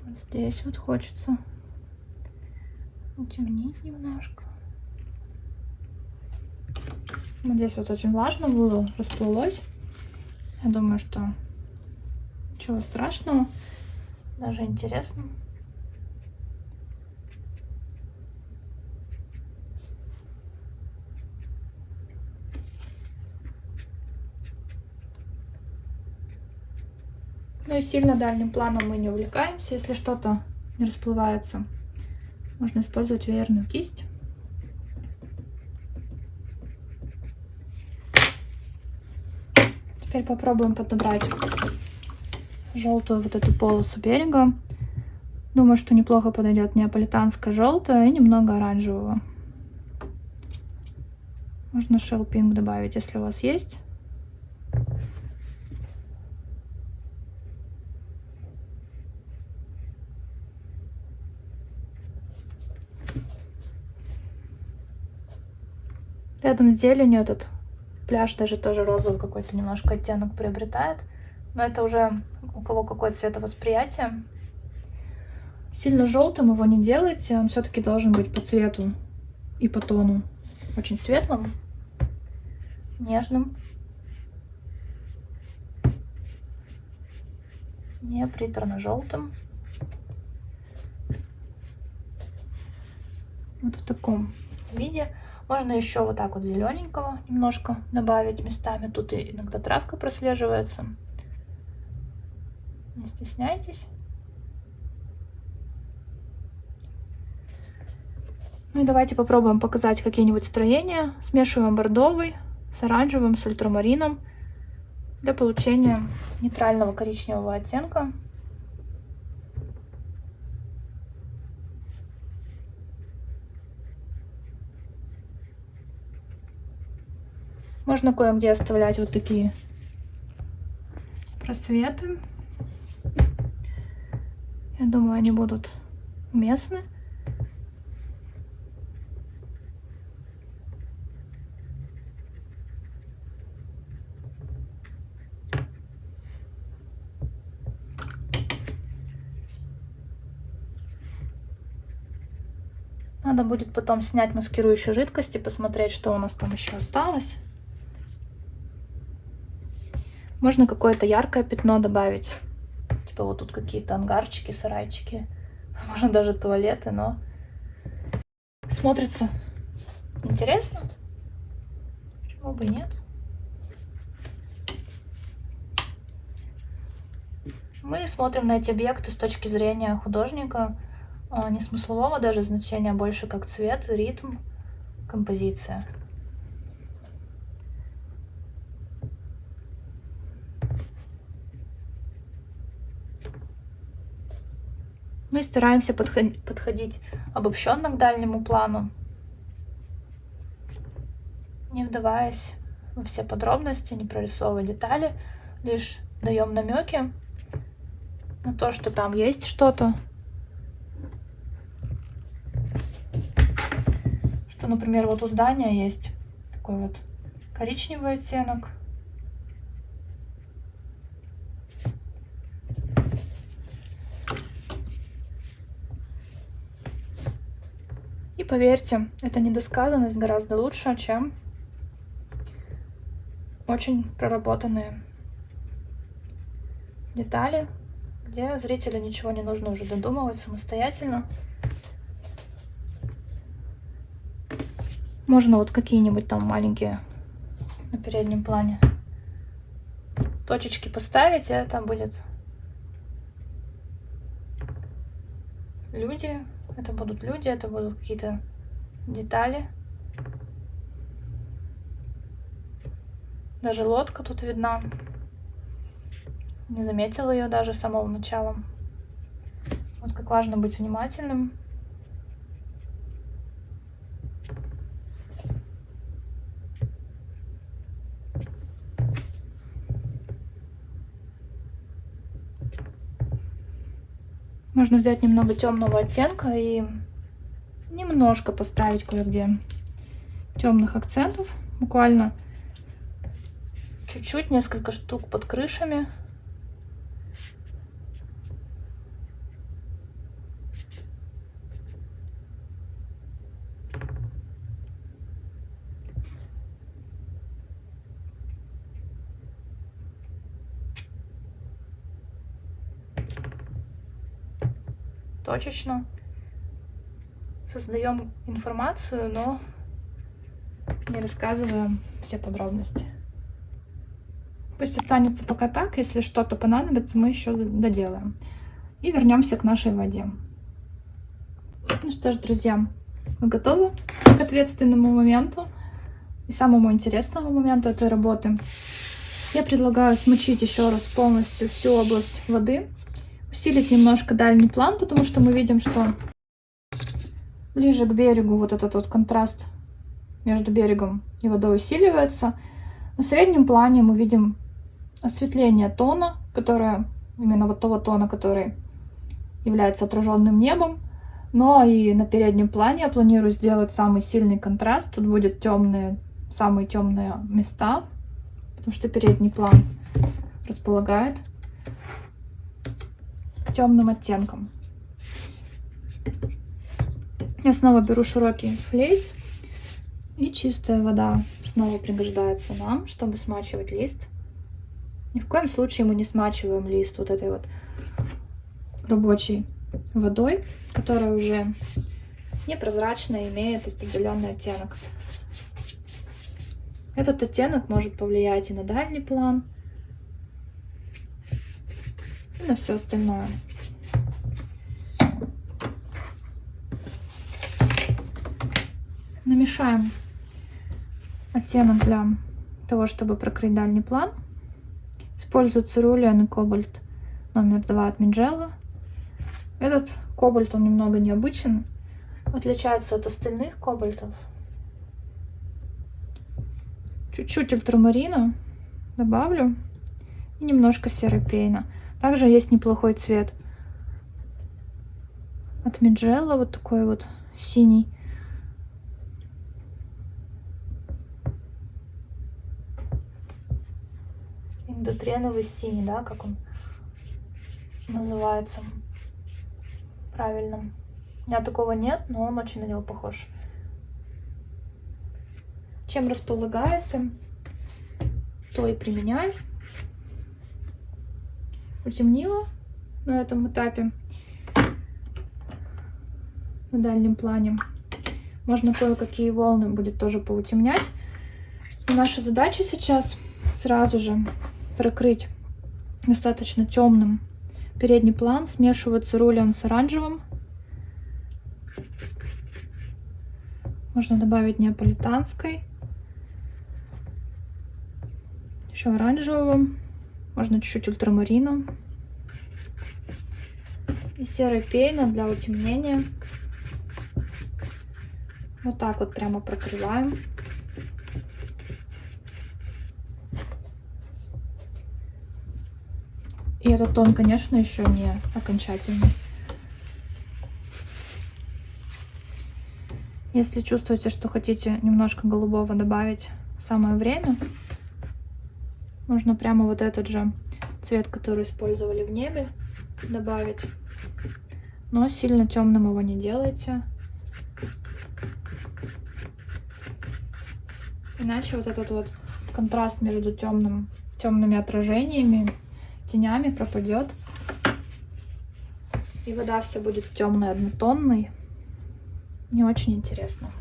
[SPEAKER 1] Вот здесь вот хочется утемнить немножко. Вот здесь вот очень влажно было, расплылось. Я думаю, что ничего страшного, даже интересно. Ну и сильно дальним планом мы не увлекаемся. Если что-то не расплывается, можно использовать веерную кисть. Теперь попробуем подобрать желтую вот эту полосу берега. Думаю, что неплохо подойдет неаполитанская желтая и немного оранжевого. Можно shell pink добавить, если у вас есть. Рядом с зеленью этот пляж даже тоже розовый какой-то немножко оттенок приобретает. Но это уже у кого какое цветовосприятие. Сильно желтым его не делайте, он все-таки должен быть по цвету и по тону очень светлым, нежным, не приторно-желтым. Вот в таком виде. Можно еще вот так вот зелененького немножко добавить местами. Тут и иногда травка прослеживается. Не стесняйтесь. Ну и давайте попробуем показать какие-нибудь строения. Смешиваем бордовый с оранжевым, с ультрамарином для получения нейтрального коричневого оттенка. Можно кое-где оставлять вот такие просветы. Я думаю, они будут уместны. Надо будет потом снять маскирующую жидкость и посмотреть, что у нас там еще осталось. Можно какое-то яркое пятно добавить. Типа вот тут какие-то ангарчики, сарайчики. Можно даже туалеты, но смотрится интересно. Почему бы и нет? Мы смотрим на эти объекты с точки зрения художника, не смыслового даже значения, больше как цвет, ритм, композиция. Ну и стараемся подходить обобщенно к дальнему плану, не вдаваясь во все подробности, не прорисовывая детали, лишь даем намеки на то, что там есть что-то. Что, например, вот у здания есть такой вот коричневый оттенок. Поверьте, эта недосказанность гораздо лучше, чем очень проработанные детали, где зрителю ничего не нужно уже додумывать самостоятельно. Можно вот какие-нибудь там маленькие на переднем плане точечки поставить, и это будет люди, это будут люди, это будут какие-то детали. Даже лодка тут видна. Не заметила ее даже с самого начала. Вот как важно быть внимательным. Можно взять немного темного оттенка и немножко поставить кое-где темных акцентов. Буквально чуть-чуть, несколько штук под крышами. Точечно создаем информацию, но не рассказываем все подробности. Пусть останется пока так, если что-то понадобится, мы еще доделаем. И вернемся к нашей воде. Ну что ж, друзья, мы готовы к ответственному моменту и самому интересному моменту этой работы. Я предлагаю смочить еще раз полностью всю область воды, усилить немножко дальний план, потому что мы видим, что ближе к берегу вот этот вот контраст между берегом и водой усиливается. На среднем плане мы видим осветление тона, которое именно вот того тона, который является отраженным небом. Но и на переднем плане я планирую сделать самый сильный контраст. Тут будет темные, самые темные места, потому что передний план располагает темным оттенком. Я снова беру широкий флейс, и чистая вода снова пригождается нам, чтобы смачивать лист. Ни в коем случае мы не смачиваем лист вот этой вот рабочей водой, которая уже непрозрачная, имеет определенный оттенок. Этот оттенок может повлиять и на дальний план, и на все остальное. Намешаем оттенок для того, чтобы прокрыть дальний план. Использую цирулиан и кобальт номер 2 от Mingello. Этот кобальт, он немного необычен, отличается от остальных кобальтов. Чуть-чуть ультрамарина добавлю и немножко серой пейна. Также есть неплохой цвет от Mingello, вот такой вот синий. Индотреновый синий, да, как он называется правильно. У меня такого нет, но он очень на него похож. Чем располагается, то и применяю. Утемнила на этом этапе на дальнем плане. Можно кое-какие волны будет тоже поутемнять. И наша задача сейчас сразу же прокрыть достаточно темным передний план. Смешиваю цирулиан с оранжевым. Можно добавить неаполитанской. Еще оранжевого. Можно чуть-чуть ультрамарина. И серой пейна для утемнения. Вот так вот прямо прокрываем. И этот тон, конечно, еще не окончательный. Если чувствуете, что хотите немножко голубого добавить в самое время, можно прямо вот этот же цвет, который использовали в небе, добавить. Но сильно темным его не делайте. Иначе вот этот вот контраст между темными отражениями, тенями пропадет. И вода вся будет темной, однотонной. Не очень интересно.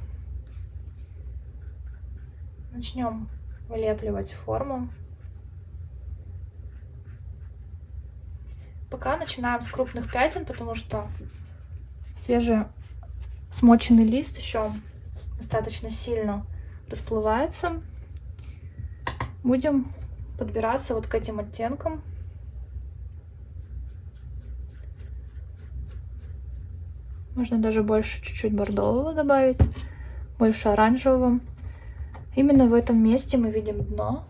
[SPEAKER 1] Начнем вылепливать форму. Пока начинаем с крупных пятен, потому что свежесмоченный лист еще достаточно сильно расплывается. Будем подбираться вот к этим оттенкам. Можно даже больше чуть-чуть бордового добавить, больше оранжевого. Именно в этом месте мы видим дно,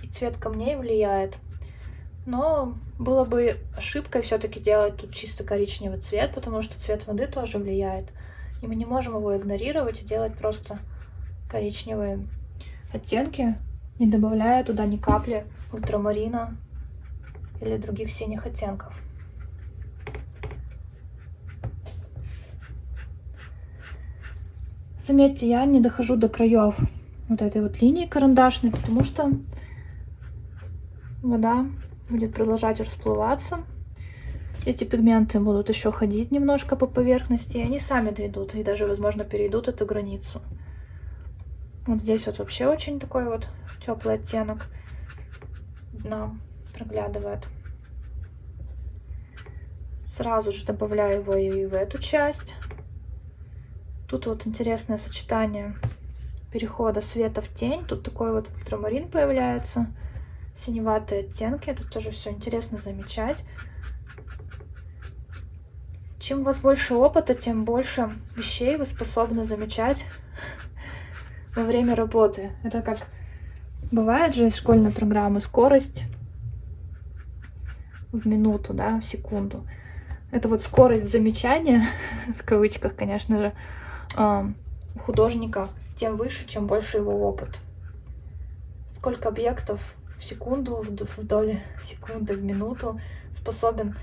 [SPEAKER 1] и цвет камней влияет. Но было бы ошибкой все-таки делать тут чисто коричневый цвет, потому что цвет воды тоже влияет. И мы не можем его игнорировать и делать просто коричневые оттенки, не добавляя туда ни капли ультрамарина или других синих оттенков. Заметьте, я не дохожу до краев вот этой вот линии карандашной, потому что вода будет продолжать расплываться. Эти пигменты будут еще ходить немножко по поверхности, и они сами дойдут и даже, возможно, перейдут эту границу. Вот здесь вот вообще очень такой вот теплый оттенок дна проглядывает. Сразу же добавляю его и в эту часть. Тут вот интересное сочетание перехода света в тень. Тут такой вот ультрамарин появляется, синеватые оттенки. Тут тоже все интересно замечать. Чем у вас больше опыта, тем больше вещей вы способны замечать во время работы. Это как бывает же из школьной программы скорость в минуту, да, в секунду. Это вот скорость замечания, в кавычках, конечно же, у художника тем выше, чем больше его опыт. Сколько объектов в секунду, в доли секунды, в минуту способен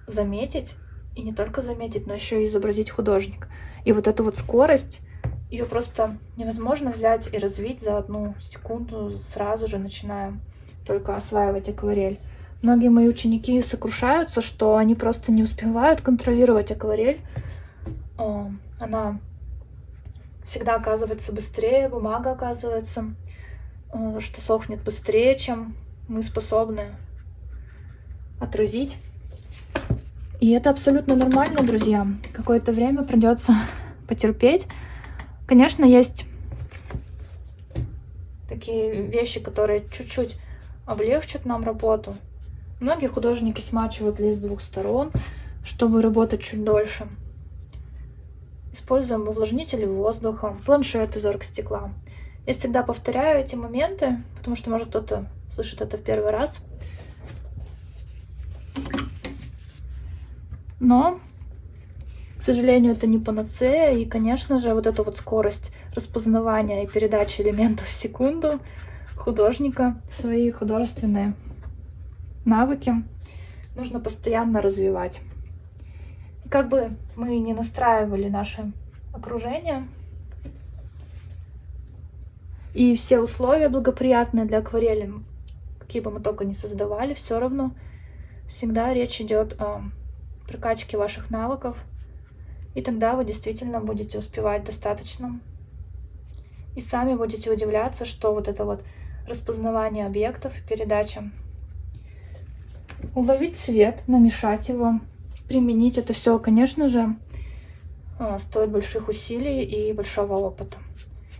[SPEAKER 1] заметить, и не только заметить, но еще и изобразить художник. И вот эту вот скорость, ее просто невозможно взять и развить за 1 секунду, сразу же начиная только осваивать акварель. Многие мои ученики сокрушаются, что они просто не успевают контролировать акварель. Она всегда оказывается быстрее, бумага оказывается, что сохнет быстрее, чем мы способны отразить. И это абсолютно нормально, друзья. Какое-то время придется потерпеть. Конечно, есть такие вещи, которые чуть-чуть облегчат нам работу. Многие художники смачивают лист с 2 сторон, чтобы работать чуть дольше. Используем увлажнители воздухом, планшет из оргстекла. Я всегда повторяю эти моменты, потому что, может, кто-то слышит это в первый раз. Но, к сожалению, это не панацея. И, конечно же, вот эта вот скорость распознавания и передачи элементов в секунду художника, свои художественные навыки нужно постоянно развивать. И как бы мы не настраивали наше окружение, и все условия благоприятные для акварели, какие бы мы только не создавали, все равно всегда речь идет о прокачке ваших навыков, и тогда вы действительно будете успевать достаточно. И сами будете удивляться, что вот это вот распознавание объектов и передача, уловить цвет, намешать его, применить это все, конечно же, стоит больших усилий и большого опыта.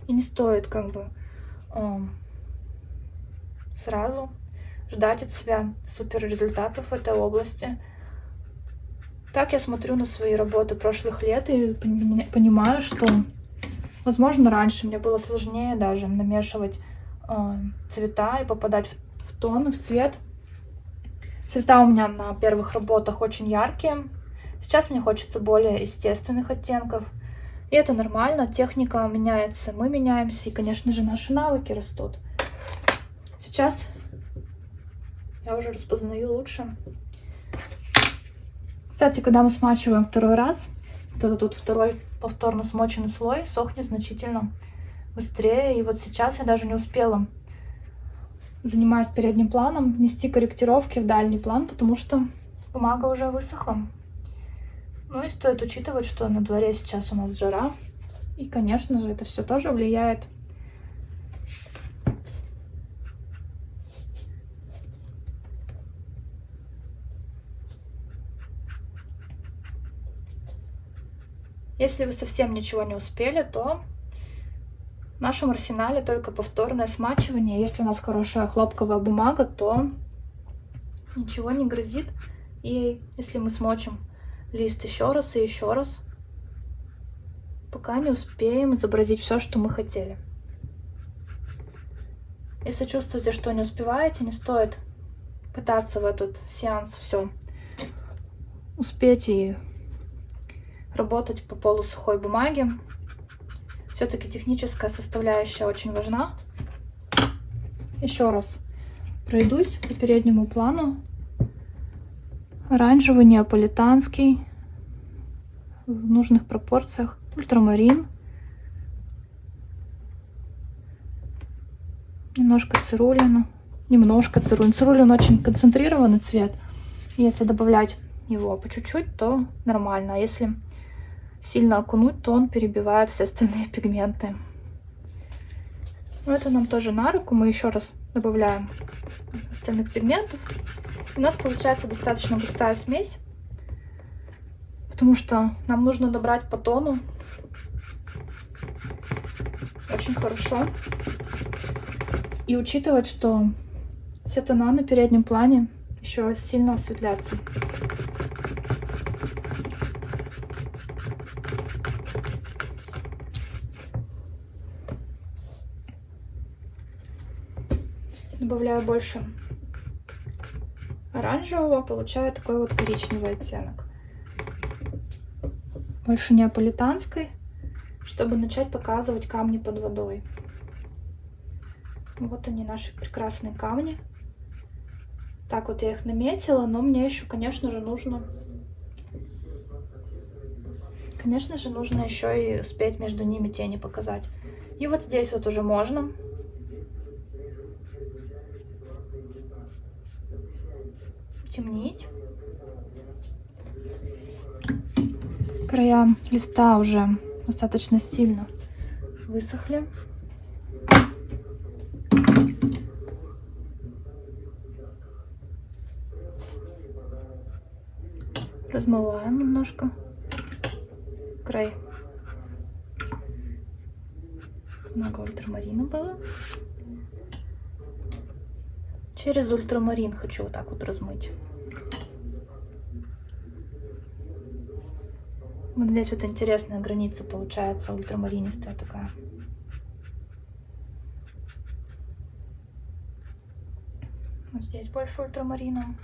[SPEAKER 1] И не стоит как бы сразу ждать от себя супер результатов в этой области. Так я смотрю на свои работы прошлых лет и понимаю, что, возможно, раньше мне было сложнее даже намешивать цвета и попадать в тон, в цвет. Цвета у меня на первых работах очень яркие. Сейчас мне хочется более естественных оттенков. И это нормально, техника меняется, мы меняемся, и, конечно же, наши навыки растут. Сейчас я уже распознаю лучше. Кстати, когда мы смачиваем 2-й раз, вот этот вот второй повторно смоченный слой сохнет значительно быстрее. И вот сейчас я даже не успела, занимаясь передним планом, внести корректировки в дальний план, потому что бумага уже высохла. Ну и стоит учитывать, что на дворе сейчас у нас жара. И, конечно же, это все тоже влияет. Если вы совсем ничего не успели, то в нашем арсенале только повторное смачивание. Если у нас хорошая хлопковая бумага, то ничего не грозит. И если мы смочим лист еще раз и еще раз, пока не успеем изобразить все, что мы хотели. Если чувствуете, что не успеваете, не стоит пытаться в этот сеанс все успеть и работать по полусухой бумаге. Все-таки техническая составляющая очень важна. Еще раз пройдусь по переднему плану. Оранжевый, неаполитанский, в нужных пропорциях, ультрамарин, немножко цирулина, цирулин очень концентрированный цвет. Если добавлять его по чуть-чуть, то нормально, а если сильно окунуть, то он перебивает все остальные пигменты. Но это нам тоже на руку. Мы еще раз добавляем остальных пигментов. У нас получается достаточно густая смесь, потому что нам нужно добрать по тону очень хорошо. И учитывать, что все тона на переднем плане еще сильно осветлятся. Добавляю больше оранжевого, получаю такой вот коричневый оттенок. Больше неаполитанской, чтобы начать показывать камни под водой. Вот они, наши прекрасные камни. Так вот я их наметила, но мне еще, конечно же, нужно еще и успеть между ними тени показать. И вот здесь вот уже можно темнить. Края листа уже достаточно сильно высохли. Размываем немножко край. Много ультрамарина было. Через ультрамарин хочу вот так вот размыть. Вот здесь вот интересная граница получается, ультрамаринистая такая. Вот здесь больше ультрамарина.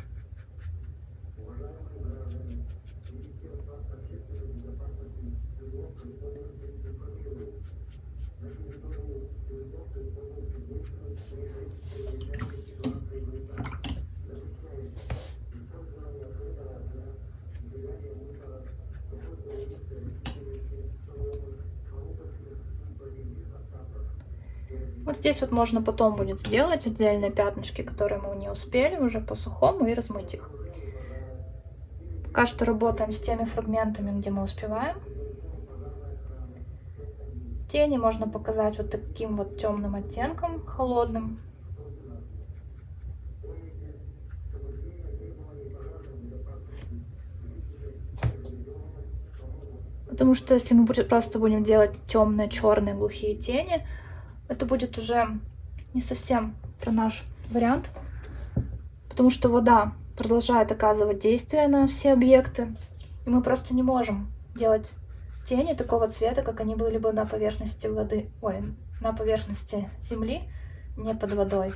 [SPEAKER 1] Вот здесь вот можно потом будет сделать отдельные пятнышки, которые мы не успели уже по сухому, и размыть их. Пока что работаем с теми фрагментами, где мы успеваем. Тени можно показать вот таким вот темным оттенком, холодным. Потому что если мы просто будем делать темные, черные, глухие тени, это будет уже не совсем про наш вариант, потому что вода продолжает оказывать действие на все объекты, и мы просто не можем делать тени такого цвета, как они были бы на поверхности воды, на поверхности земли, не под водой.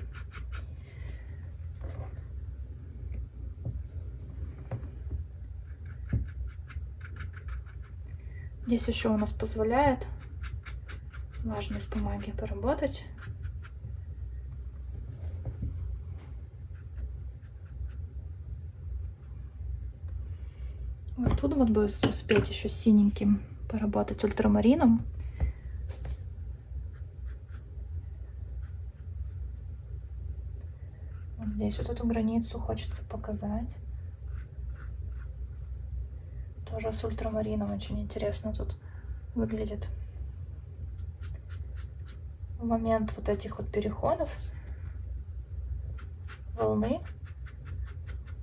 [SPEAKER 1] Здесь еще у нас позволяет влажность бумаги поработать. Вот тут вот бы успеть еще синеньким поработать ультрамарином. Вот здесь вот эту границу хочется показать. Тоже с ультрамарином очень интересно тут выглядит. В момент вот этих вот переходов волны.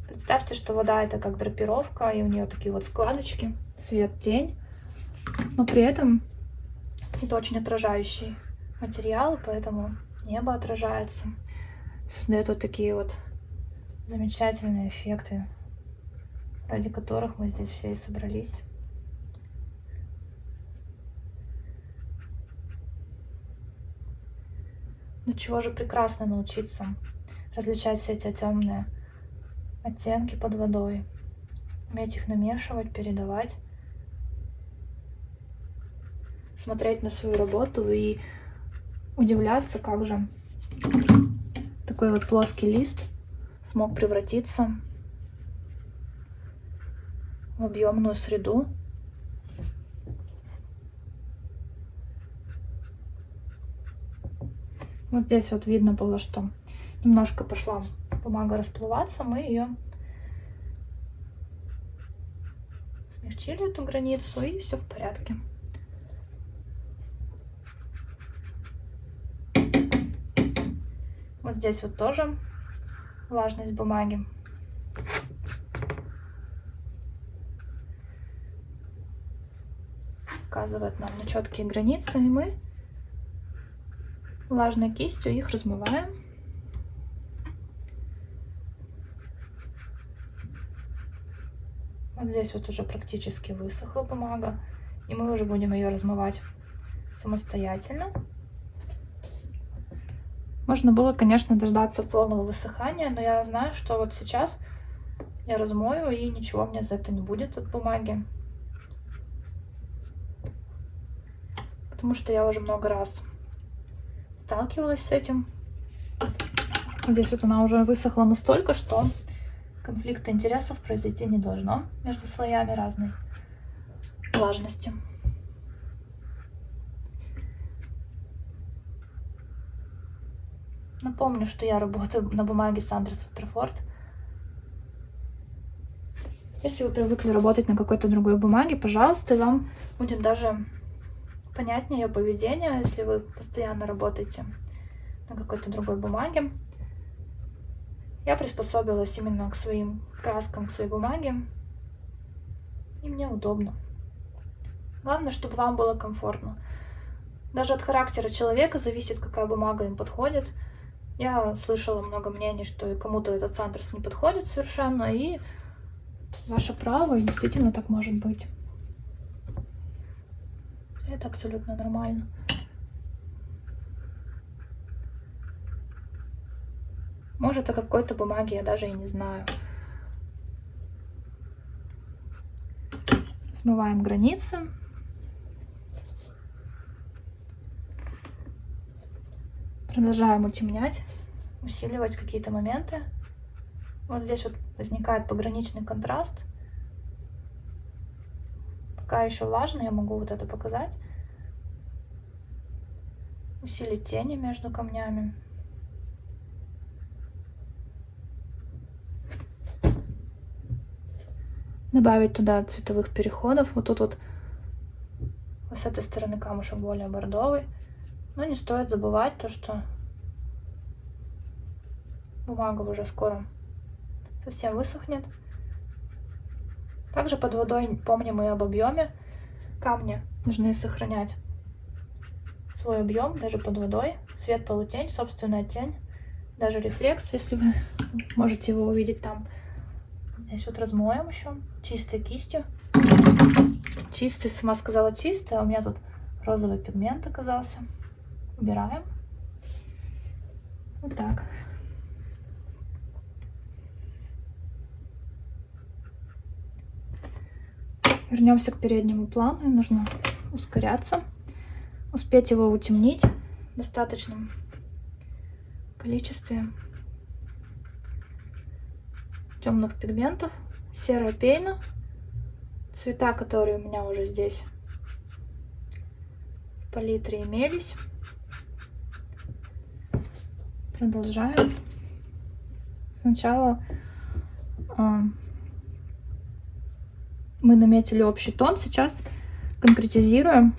[SPEAKER 1] Представьте, что вода это как драпировка, и у нее такие вот складочки, свет-тень, но при этом это очень отражающий материал, поэтому небо отражается, создает вот такие вот замечательные эффекты, ради которых мы здесь все и собрались. Ну чего же прекрасно научиться различать все эти темные оттенки под водой, уметь их намешивать, передавать, смотреть на свою работу и удивляться, как же такой вот плоский лист смог превратиться в объемную среду. Вот здесь вот видно было, что немножко пошла бумага расплываться, мы ее смягчили, эту границу, и все в порядке. Вот здесь вот тоже влажность бумаги. Указывает нам на четкие границы, и мы влажной кистью их размываем. Вот здесь вот уже практически высохла бумага, и мы уже будем ее размывать самостоятельно. Можно было, конечно, дождаться полного высыхания, но я знаю, что вот сейчас я размою, и ничего мне за это не будет от бумаги. Потому что я уже много раз сталкивалась с этим. Здесь вот она уже высохла настолько, что конфликта интересов произойти не должно между слоями разной влажности. Напомню, что я работаю на бумаге Sandra Waterford. Если вы привыкли работать на какой-то другой бумаге, пожалуйста, вам будет даже понятнее ее поведение, если вы постоянно работаете на какой-то другой бумаге. Я приспособилась именно к своим краскам, к своей бумаге, и мне удобно. Главное, чтобы вам было комфортно. Даже от характера человека зависит, какая бумага им подходит. Я слышала много мнений, что кому-то этот Сандрс не подходит совершенно, и ваше право, и действительно так может быть. Это абсолютно нормально. Может, о какой-то бумаге я даже и не знаю. Смываем границы. Продолжаем утемнять, усиливать какие-то моменты. Вот здесь вот возникает пограничный контраст. Пока еще влажно, я могу вот это показать. Усилить тени между камнями. Добавить туда цветовых переходов. Вот тут вот с этой стороны камушек более бордовый. Но не стоит забывать то, что бумага уже скоро совсем высохнет. Также под водой помним и об объеме. Камни нужны сохранять свой объем даже под водой. Свет, полутень, собственная тень, даже рефлекс, если вы можете его увидеть там. Здесь вот размоем еще чистой кистью. Чистый, сама сказала чистый, а у меня тут розовый пигмент оказался. Убираем. Вот так. Вернемся к переднему плану. И нужно ускоряться, успеть его утемнить в достаточном количестве темных пигментов. Серая пейна, цвета, которые у меня уже здесь в палитре имелись. Продолжаем. Сначала мы наметили общий тон, сейчас конкретизируем.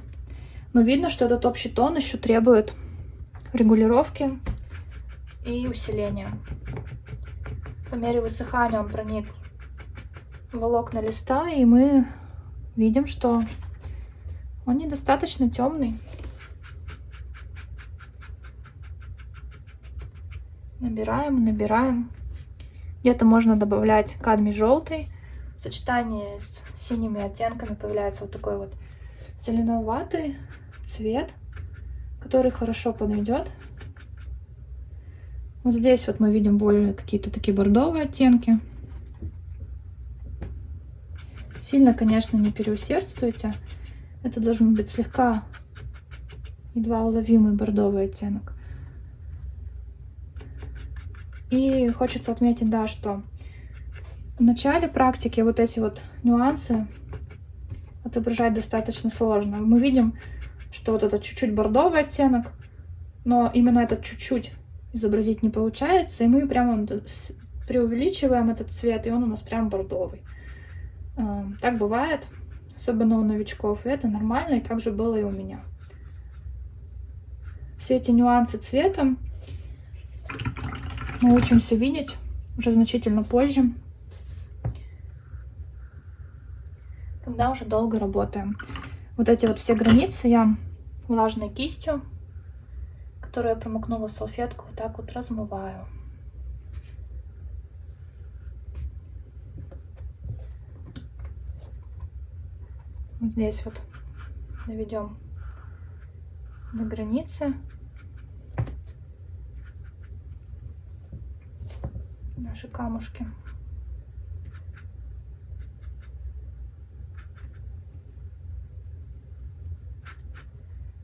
[SPEAKER 1] Но видно, что этот общий тон еще требует регулировки и усиления. По мере высыхания он проник в волокна листа, и мы видим, что он недостаточно темный. Набираем, набираем. Где-то можно добавлять кадмий желтый. В сочетании с синими оттенками появляется вот такой вот зеленоватый цвет, который хорошо подойдет. Вот здесь вот мы видим более какие-то такие бордовые оттенки. Сильно, конечно, не переусердствуйте. Это должен быть слегка едва уловимый бордовый оттенок. И хочется отметить, да, что в начале практики вот эти вот нюансы отображать достаточно сложно. Мы видим, что вот этот чуть-чуть бордовый оттенок, но именно этот чуть-чуть изобразить не получается, и мы прямо преувеличиваем этот цвет, и он у нас прям бордовый. Так бывает, особенно у новичков, и это нормально, и так же было и у меня. Все эти нюансы цвета мы учимся видеть уже значительно позже, когда уже долго работаем. Вот эти вот все границы я влажной кистью, которую я промокнула в салфетку, вот так вот размываю. Вот здесь вот доведем до границы наши камушки.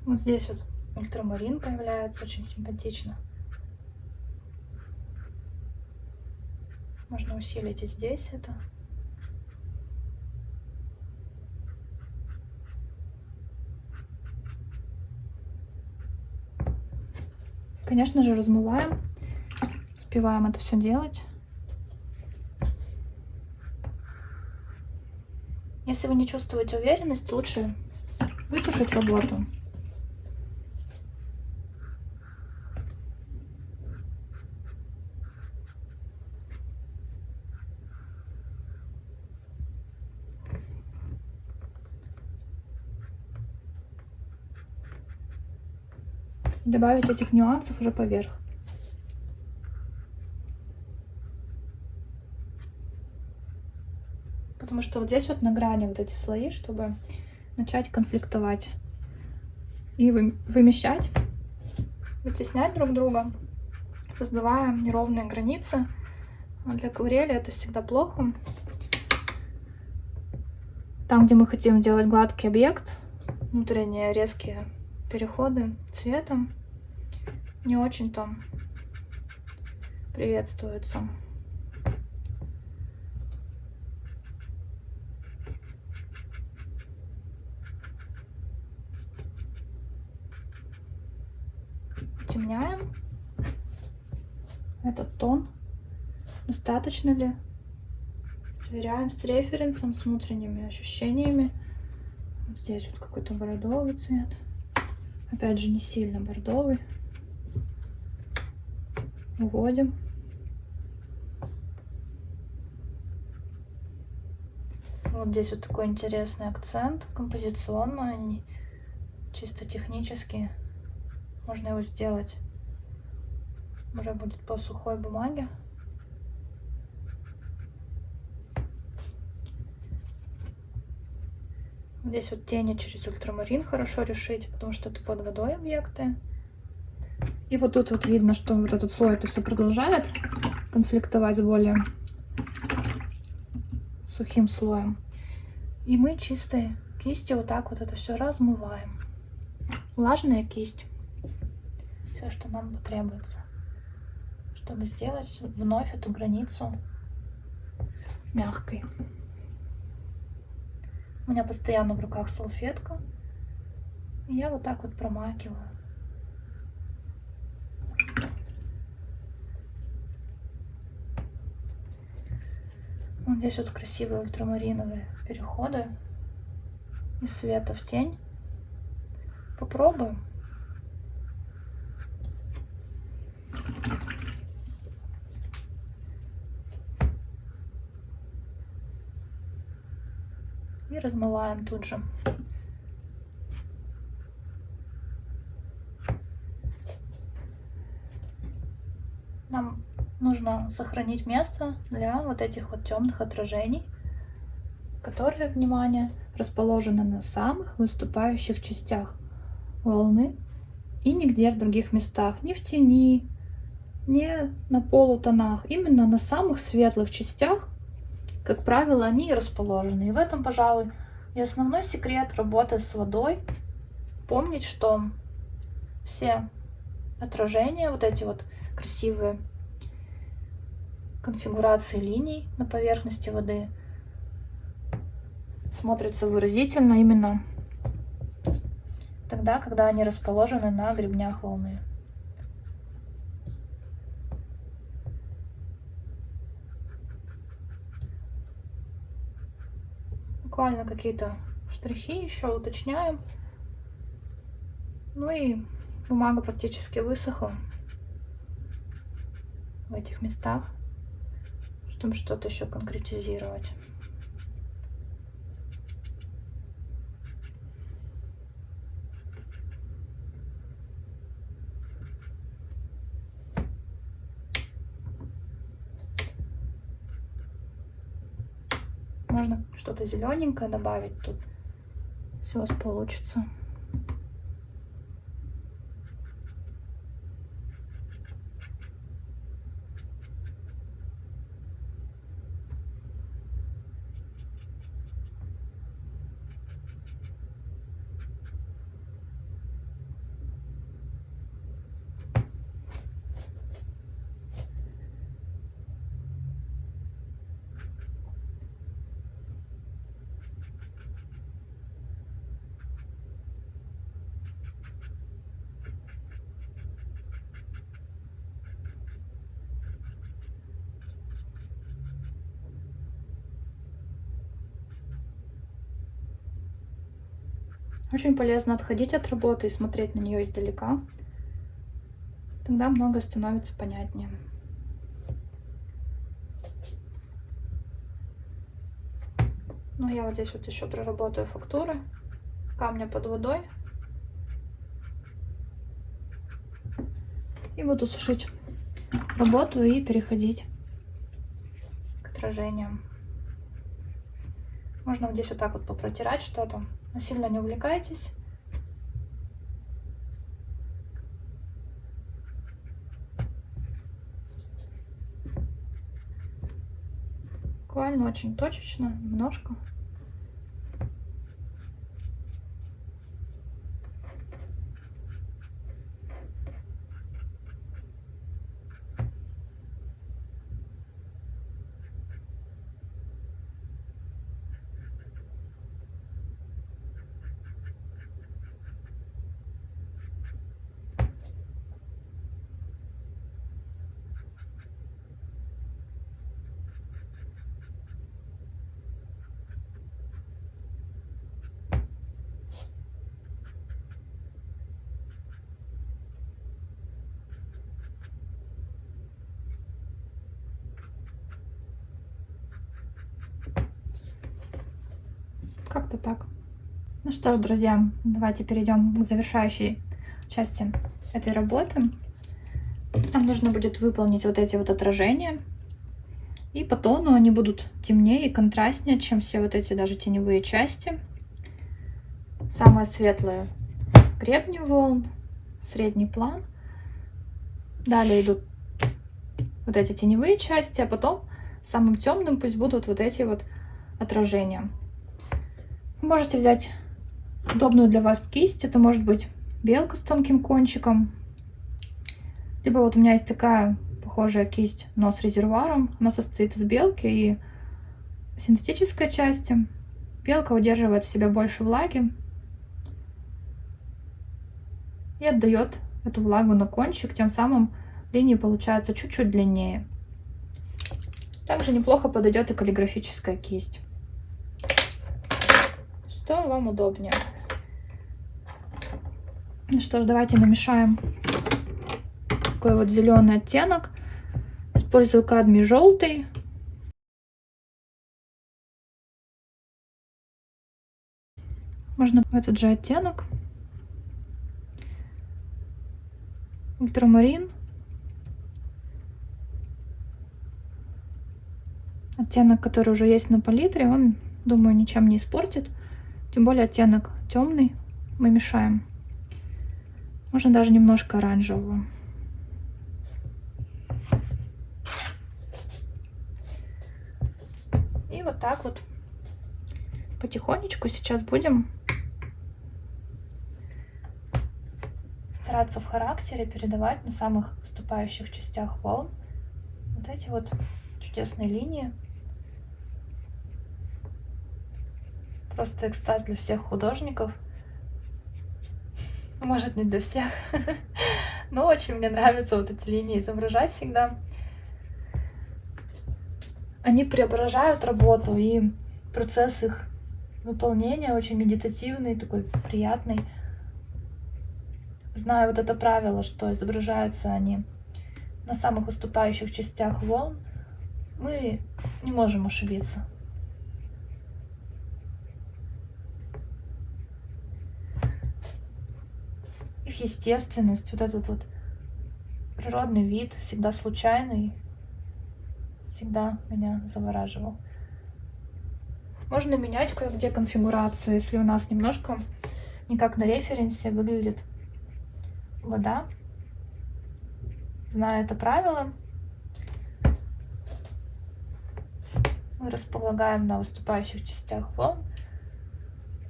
[SPEAKER 1] Вот здесь вот ультрамарин появляется, очень симпатично. Можно усилить и здесь это. Конечно же, размываем, успеваем это все делать. Если вы не чувствуете уверенность, лучше высушить работу. Добавить этих нюансов уже поверх. Потому что вот здесь вот на грани вот эти слои, чтобы начать конфликтовать и вымещать, вытеснять друг друга, создавая неровные границы. А для акварели это всегда плохо. Там, где мы хотим делать гладкий объект, внутренние резкие переходы цветом не очень-то приветствуются. Темняем этот тон. Достаточно ли? Сверяем с референсом, с внутренними ощущениями. Вот здесь вот какой-то бордовый цвет. Опять же, не сильно бордовый. Уводим. Вот здесь вот такой интересный акцент, композиционный, чисто технически. Можно его сделать. Уже будет по сухой бумаге. Здесь вот тени через ультрамарин хорошо решить, потому что это под водой объекты. И вот тут вот видно, что вот этот слой это все продолжает конфликтовать с более сухим слоем. И мы чистой кистью вот так вот это все размываем. Влажная кисть. Все, что нам потребуется, чтобы сделать вновь эту границу мягкой. У меня постоянно в руках салфетка. И я вот так вот промакиваю. Вот здесь вот красивые ультрамариновые переходы из света в тень. Попробуем. И размываем тут же. Нам нужно сохранить место для вот этих вот темных отражений, которые, внимание, расположены на самых выступающих частях волны и нигде в других местах, ни в тени, ни на полутонах, именно на самых светлых частях, как правило, они и расположены. И в этом, пожалуй, и основной секрет работы с водой. Помнить, что все отражения, вот эти вот красивые конфигурации линий на поверхности воды, смотрятся выразительно именно тогда, когда они расположены на гребнях волны. Буквально какие-то штрихи еще уточняем. Ну и бумага практически высохла в этих местах, чтобы что-то еще конкретизировать. Можно что-то зелененькое добавить тут, если у вас получится. Очень полезно отходить от работы и смотреть на нее издалека. Тогда многое становится понятнее. Ну, я вот здесь вот еще проработаю фактуры камня под водой. И буду сушить работу и переходить к отражениям. Можно вот здесь вот так вот попротирать что-то, но сильно не увлекайтесь. Буквально очень точечно, немножко. Как-то так. Ну что ж, друзья, давайте перейдем к завершающей части этой работы. Нам нужно будет выполнить вот эти вот отражения. И по тону они будут темнее и контрастнее, чем все вот эти даже теневые части. Самые светлые гребни волн, средний план. Далее идут вот эти теневые части, а потом самым темным пусть будут вот эти вот отражения. Вы можете взять удобную для вас кисть. Это может быть белка с тонким кончиком. Либо вот у меня есть такая похожая кисть, но с резервуаром. Она состоит из белки и синтетической части. Белка удерживает в себе больше влаги и отдает эту влагу на кончик. Тем самым линии получаются чуть-чуть длиннее. Также неплохо подойдет и каллиграфическая кисть. Что вам удобнее. Ну что ж, давайте намешаем такой вот зеленый оттенок. Использую кадмий желтый. Можно этот же оттенок. Ультрамарин. Оттенок, который уже есть на палитре, он, думаю, ничем не испортит. Тем более оттенок темный. Мы мешаем. Можно даже немножко оранжевого. И вот так вот потихонечку сейчас будем стараться в характере передавать на самых выступающих частях волн вот эти вот чудесные линии. Просто экстаз для всех художников. Может, не для всех, но очень мне нравится вот эти линии изображать всегда. Они преображают работу, и процесс их выполнения очень медитативный, такой приятный. Знаю вот это правило, что изображаются они на самых выступающих частях волн, мы не можем ошибиться. Их естественность, вот этот вот природный вид, всегда случайный, всегда меня завораживал. Можно менять кое-где конфигурацию, если у нас немножко не как на референсе выглядит вода. Зная это правило, мы располагаем на выступающих частях волн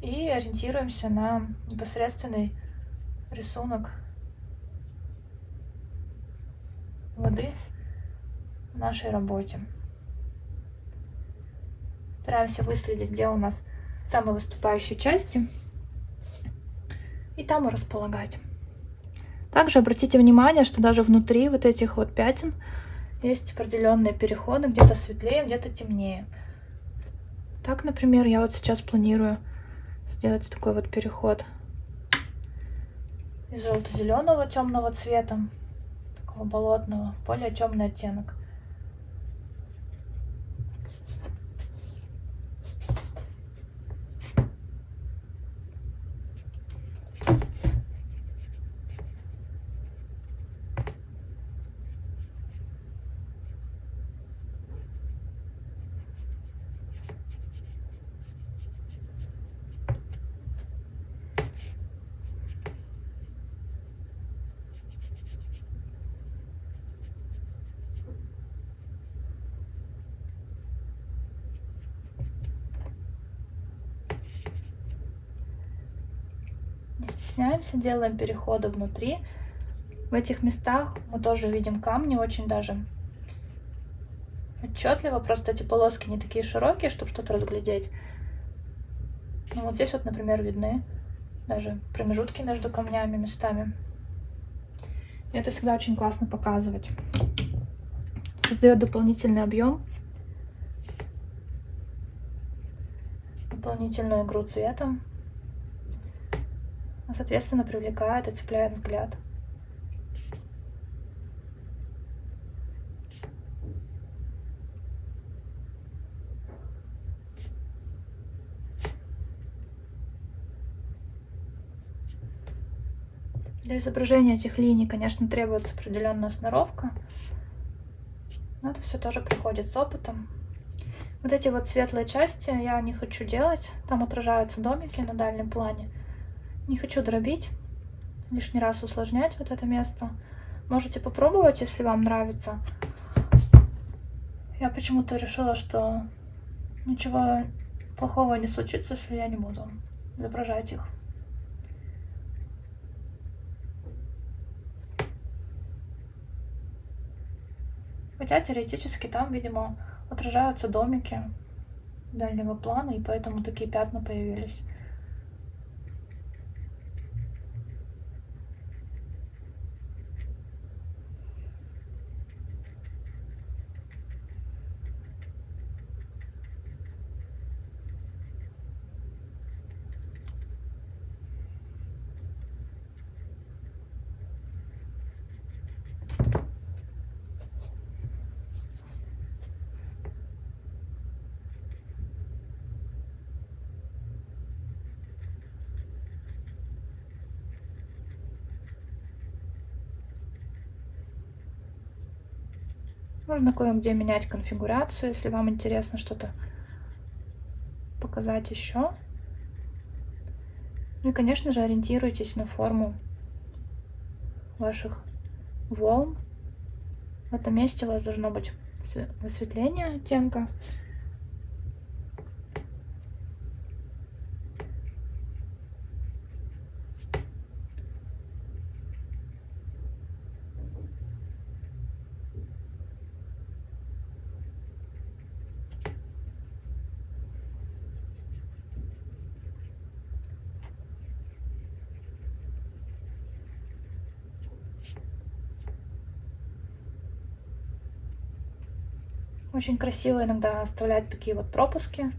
[SPEAKER 1] и ориентируемся на непосредственный рисунок воды в нашей работе. Стараемся выследить, где у нас самые выступающие части, и там и располагать. Также обратите внимание, что даже внутри вот этих вот пятен есть определенные переходы, где-то светлее, где-то темнее. Так, например, я вот сейчас планирую сделать такой вот переход из желто-зеленого темного цвета, такого болотного, более темный оттенок. Не стесняемся, делаем переходы внутри. В этих местах мы тоже видим камни очень даже отчетливо. Просто эти полоски не такие широкие, чтобы что-то разглядеть. Но вот здесь вот, например, видны даже промежутки между камнями местами. И это всегда очень классно показывать. Создает дополнительный объем, дополнительную игру цветом. Соответственно, привлекает и цепляет взгляд. Для изображения этих линий, конечно, требуется определенная сноровка, но это все тоже приходит с опытом. Вот эти вот светлые части я не хочу делать, там отражаются домики на дальнем плане. Не хочу дробить, лишний раз усложнять вот это место. Можете попробовать, если вам нравится. Я почему-то решила, что ничего плохого не случится, если я не буду изображать их. Хотя теоретически там, видимо, отражаются домики дальнего плана, и поэтому такие пятна появились. Можно кое-где менять конфигурацию, если вам интересно что-то показать еще. Ну и, конечно же, ориентируйтесь на форму ваших волн. В этом месте у вас должно быть высветление оттенка. Очень красиво иногда оставлять такие вот пропуски.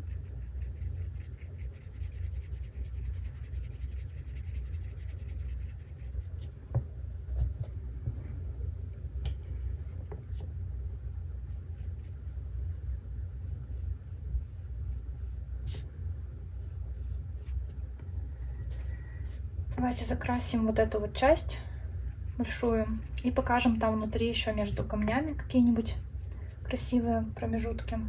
[SPEAKER 1] Давайте закрасим вот эту вот часть большую и покажем там внутри еще между камнями какие-нибудь красивые промежутки.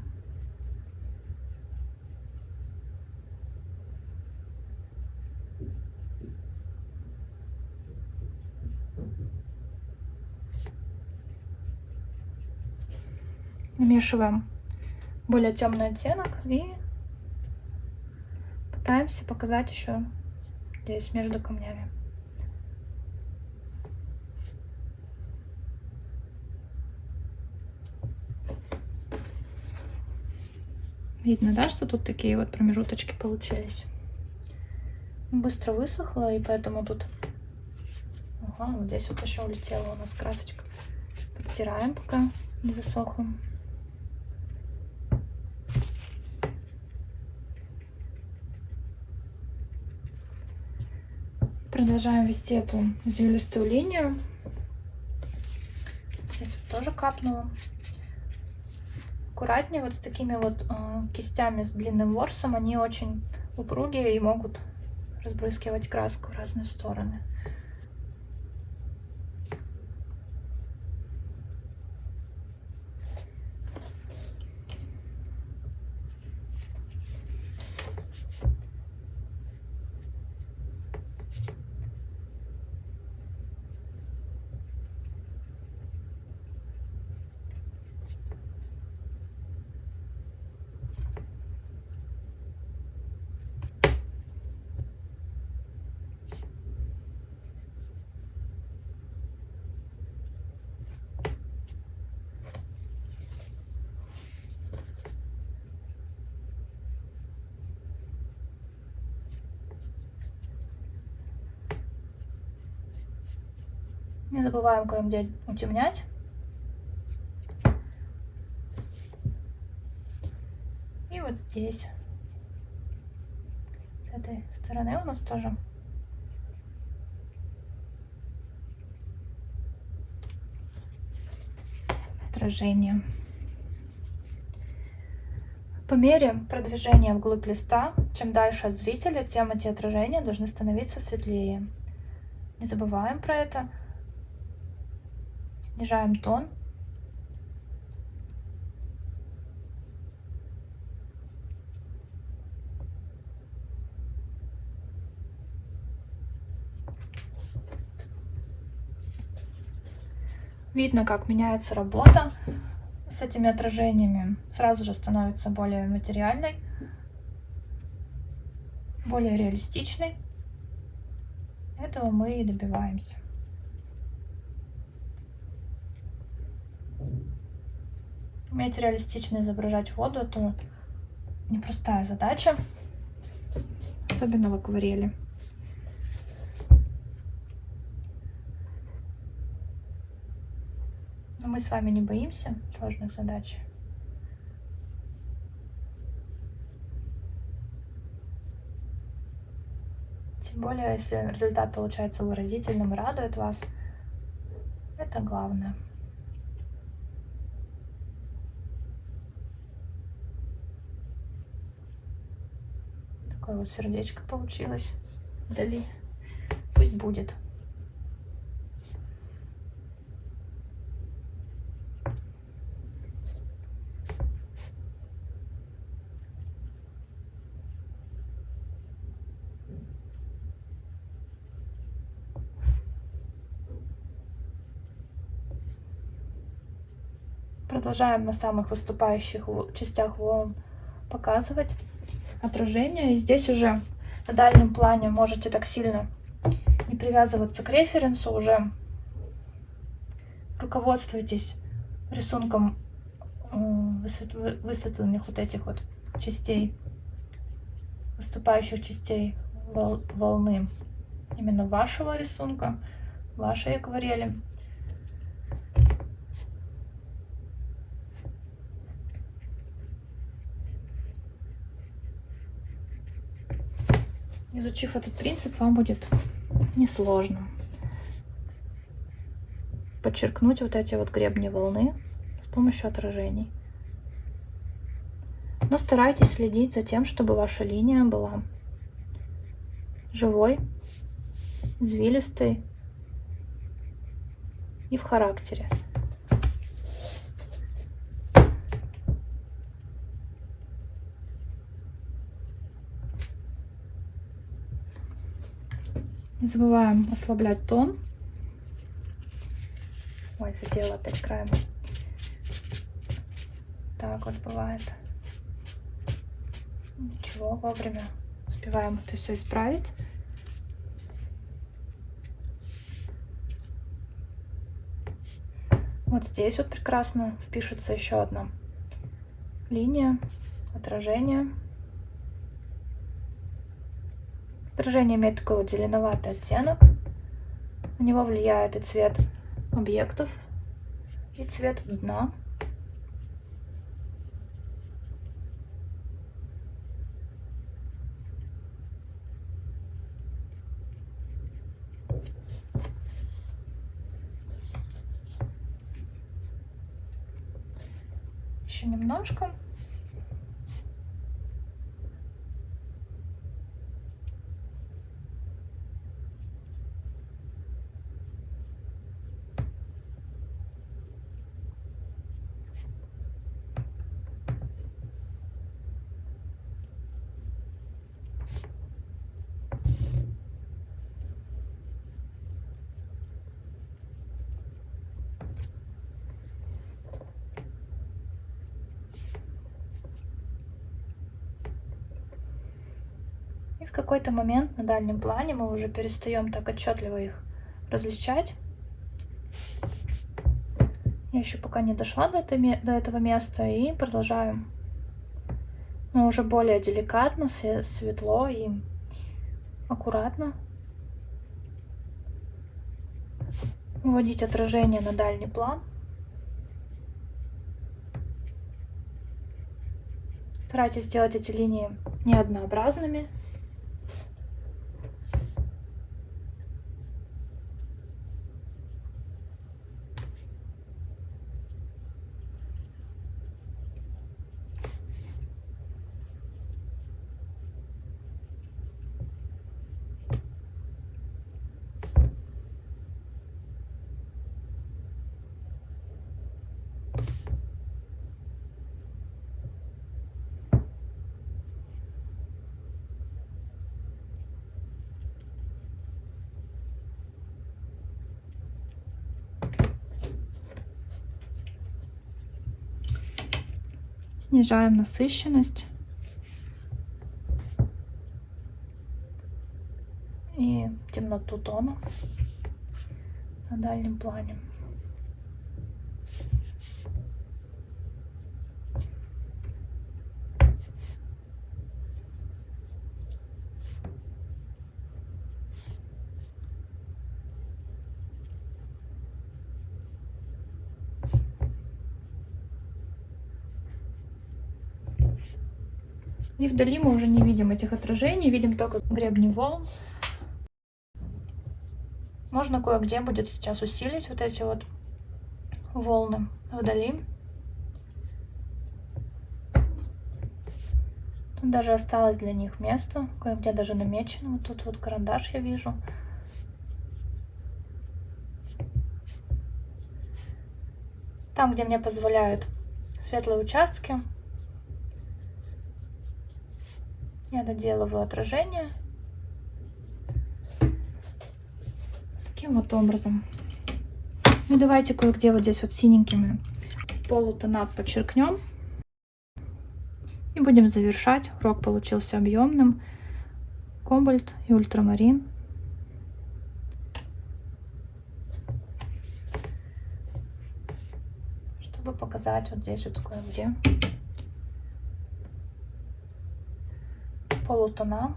[SPEAKER 1] Намешиваем более темный оттенок и пытаемся показать еще здесь между камнями. Видно, да, что тут такие вот промежуточки получились. Быстро высохло, и поэтому тут... Ага, вот здесь вот еще улетела у нас красочка. Подтираем, пока не засохло. Продолжаем вести эту извилистую линию. Здесь вот тоже капнула. Аккуратнее вот с такими вот кистями с длинным ворсом. Они очень упругие и могут разбрызгивать краску в разные стороны. Не забываем кое-где утемнять. И вот здесь, с этой стороны у нас тоже отражение. По мере продвижения вглубь листа, чем дальше от зрителя, тем эти отражения должны становиться светлее. Не забываем про это. Снижаем тон. Видно, как меняется работа с этими отражениями. Сразу же становится более материальной, более реалистичной. Этого мы и добиваемся. Уметь реалистично изображать воду — это непростая задача, особенно в акварели. Но мы с вами не боимся сложных задач. Тем более, если результат получается выразительным и радует вас, это главное. Такое вот сердечко получилось вдали. Пусть будет. Продолжаем на самых выступающих частях волн показывать отражение. И здесь уже на дальнем плане можете так сильно не привязываться к референсу, уже руководствуйтесь рисунком высветленных вот этих вот частей, выступающих частей волны именно вашего рисунка, вашей акварели. Изучив этот принцип, вам будет несложно подчеркнуть вот эти вот гребни волны с помощью отражений. Но старайтесь следить за тем, чтобы ваша линия была живой, извилистой и в характере. Не забываем ослаблять тон. Ой, задела опять краем. Так вот бывает. Ничего, вовремя успеваем это все исправить. Вот здесь вот прекрасно впишется еще одна линия отражения. Отражение имеет такой вот зеленоватый оттенок. На него влияет и цвет объектов, и цвет дна. Еще немножко. И в какой-то момент на дальнем плане мы уже перестаем так отчетливо их различать. Я еще пока не дошла до этого места и продолжаю, но уже более деликатно, светло и аккуратно вводить отражение на дальний план. Старайтесь сделать эти линии не однообразными. Снижаем насыщенность и темноту тона на дальнем плане. И вдали мы уже не видим этих отражений, видим только гребни волн. Можно кое-где будет сейчас усилить вот эти вот волны вдали. Тут даже осталось для них место, кое-где даже намечено. Вот тут вот карандаш я вижу. Там, где мне позволяют светлые участки, я доделываю отражение таким вот образом. Ну и давайте кое-где вот здесь вот синенькими полутона подчеркнем. И будем завершать. Урок получился объемным. Кобальт и ультрамарин. Чтобы показать вот здесь вот кое-где полутона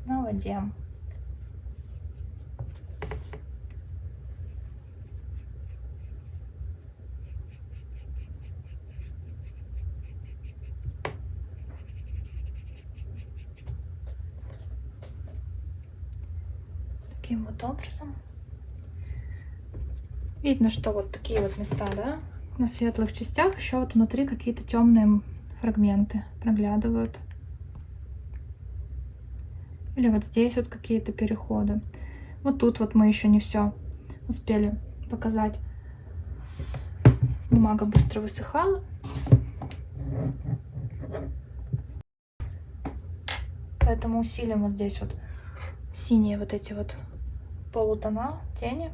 [SPEAKER 1] на воде. Таким вот образом. Видно, что вот такие вот места, да, на светлых частях, еще вот внутри какие-то темные фрагменты проглядывают. Или вот здесь вот какие-то переходы. Вот тут вот мы еще не все успели показать. Бумага быстро высыхала. Поэтому усилим вот здесь вот синие вот эти вот полутона, тени.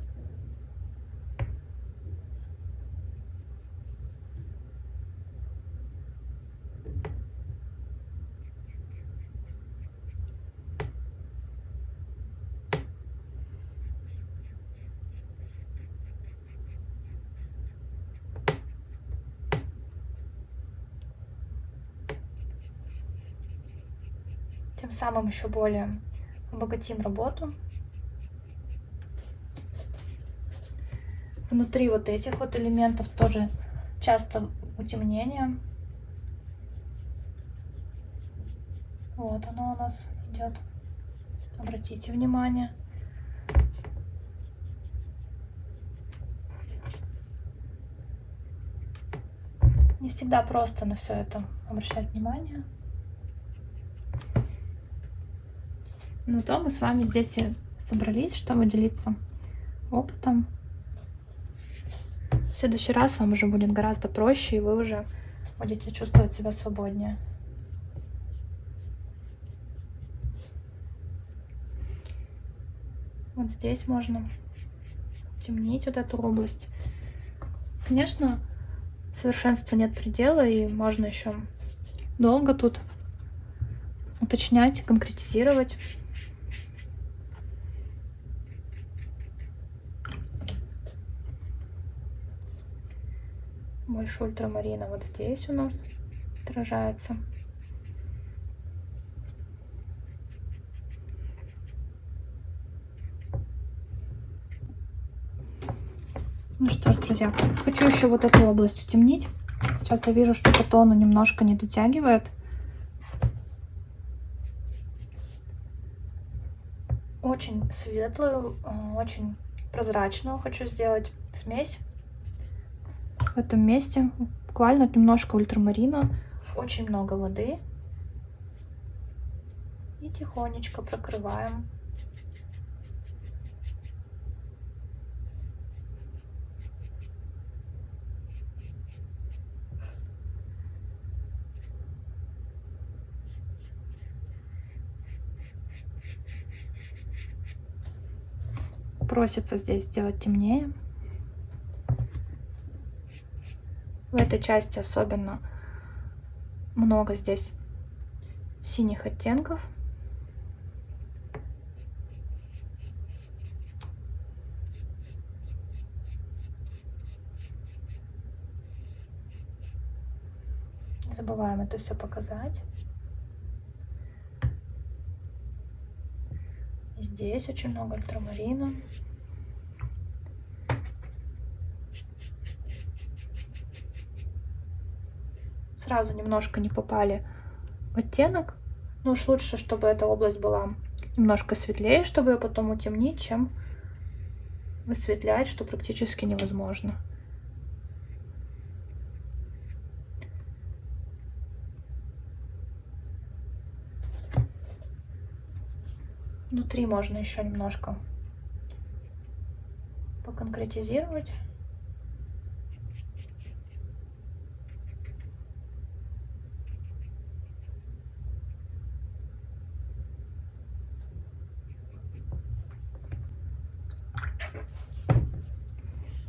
[SPEAKER 1] Тем самым еще более обогатим работу. Внутри вот этих вот элементов тоже часто утемнение. Вот оно у нас идет. Обратите внимание. Не всегда просто на все это обращать внимание. Но то мы с вами здесь и собрались, чтобы делиться опытом. В следующий раз вам уже будет гораздо проще, и вы уже будете чувствовать себя свободнее. Вот здесь можно темнить вот эту область. Конечно, совершенству нет предела, и можно еще долго тут уточнять, конкретизировать. Больше ультрамарина вот здесь у нас отражается. Ну что ж, друзья, хочу еще вот эту область утемнить. Сейчас я вижу, что по тону немножко не дотягивает. Очень светлую, очень прозрачную хочу сделать смесь. В этом месте буквально немножко ультрамарина, очень много воды. И тихонечко прокрываем. Просится здесь сделать темнее. В этой части особенно много здесь синих оттенков. Не забываем это все показать. И здесь очень много ультрамарина. Сразу немножко не попали в оттенок. Но уж лучше, чтобы эта область была немножко светлее, чтобы ее потом утемнить, чем высветлять, что практически невозможно. Внутри можно еще немножко поконкретизировать.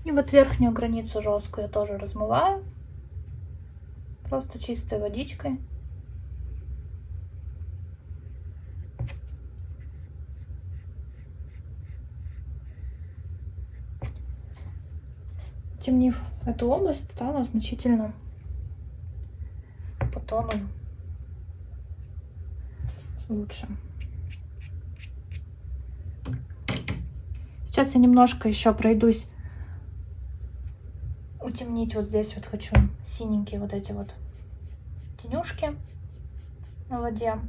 [SPEAKER 1] И вот верхнюю границу жесткую я тоже размываю. Просто чистой водичкой. Темнив эту область, стало значительно по тону лучше. Сейчас я немножко еще пройдусь утемнить вот здесь. Вот хочу синенькие вот эти вот тенюшки на воде.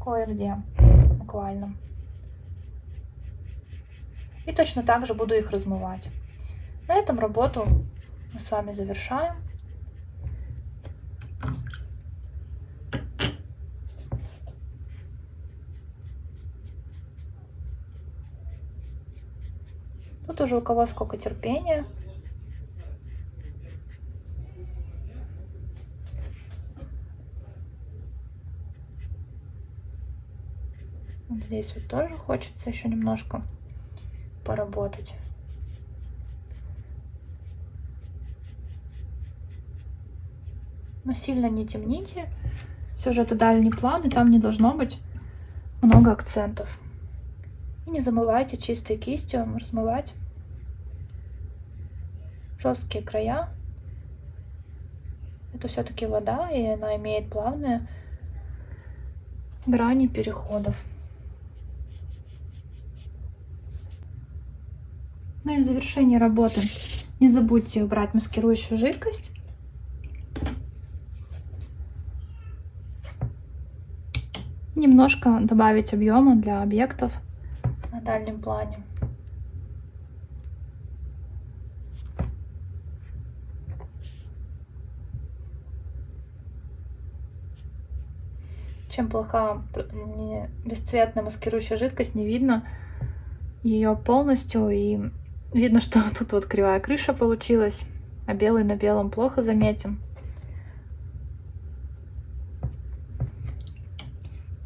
[SPEAKER 1] Кое-где буквально. И точно так же буду их размывать. На этом работу мы с вами завершаем. Тут уже у кого сколько терпения. Вот здесь вот тоже хочется еще немножко поработать. Но сильно не темните. Все же это дальний план, и там не должно быть много акцентов. И не забывайте чистой кистью размывать жесткие края. Это все-таки вода, и она имеет плавные грани переходов. Ну и в завершении работы не забудьте убрать маскирующую жидкость. Немножко добавить объема для объектов на дальнем плане. Чем плоха бесцветная маскирующая жидкость, не видно ее полностью, и видно, что тут вот кривая крыша получилась, а белый на белом плохо заметен.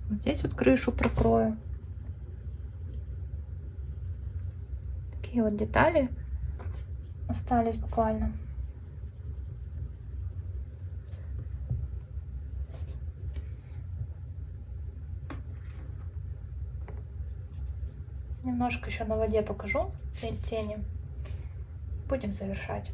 [SPEAKER 1] Вот здесь вот крышу прокрою. Такие вот детали остались буквально. Немножко еще на воде покажу тени. Будем завершать.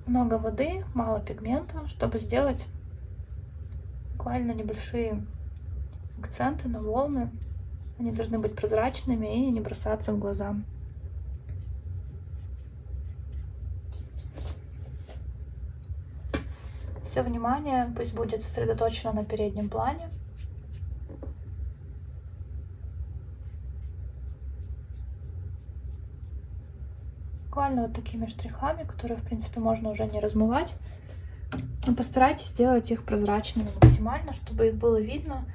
[SPEAKER 1] Много воды, мало пигмента, чтобы сделать буквально небольшие акценты на волны. Они должны быть прозрачными и не бросаться в глаза. Все внимание пусть будет сосредоточено на переднем плане. Буквально вот такими штрихами, которые, в принципе, можно уже не размывать. Но постарайтесь сделать их прозрачными максимально, чтобы их было видно.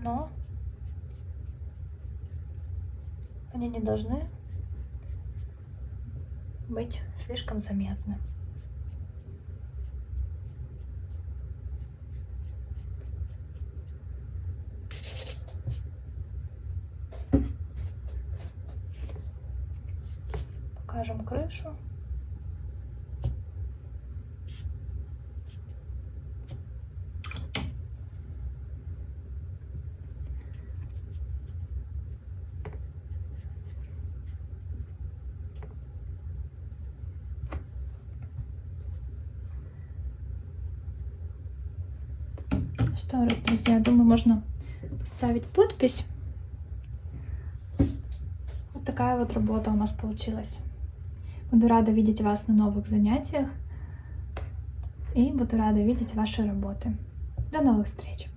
[SPEAKER 1] Но они не должны быть слишком заметны. Покажем крышу. Что, друзья, я думаю, можно поставить подпись. Вот такая вот работа у нас получилась. Буду рада видеть вас на новых занятиях и буду рада видеть ваши работы. До новых встреч!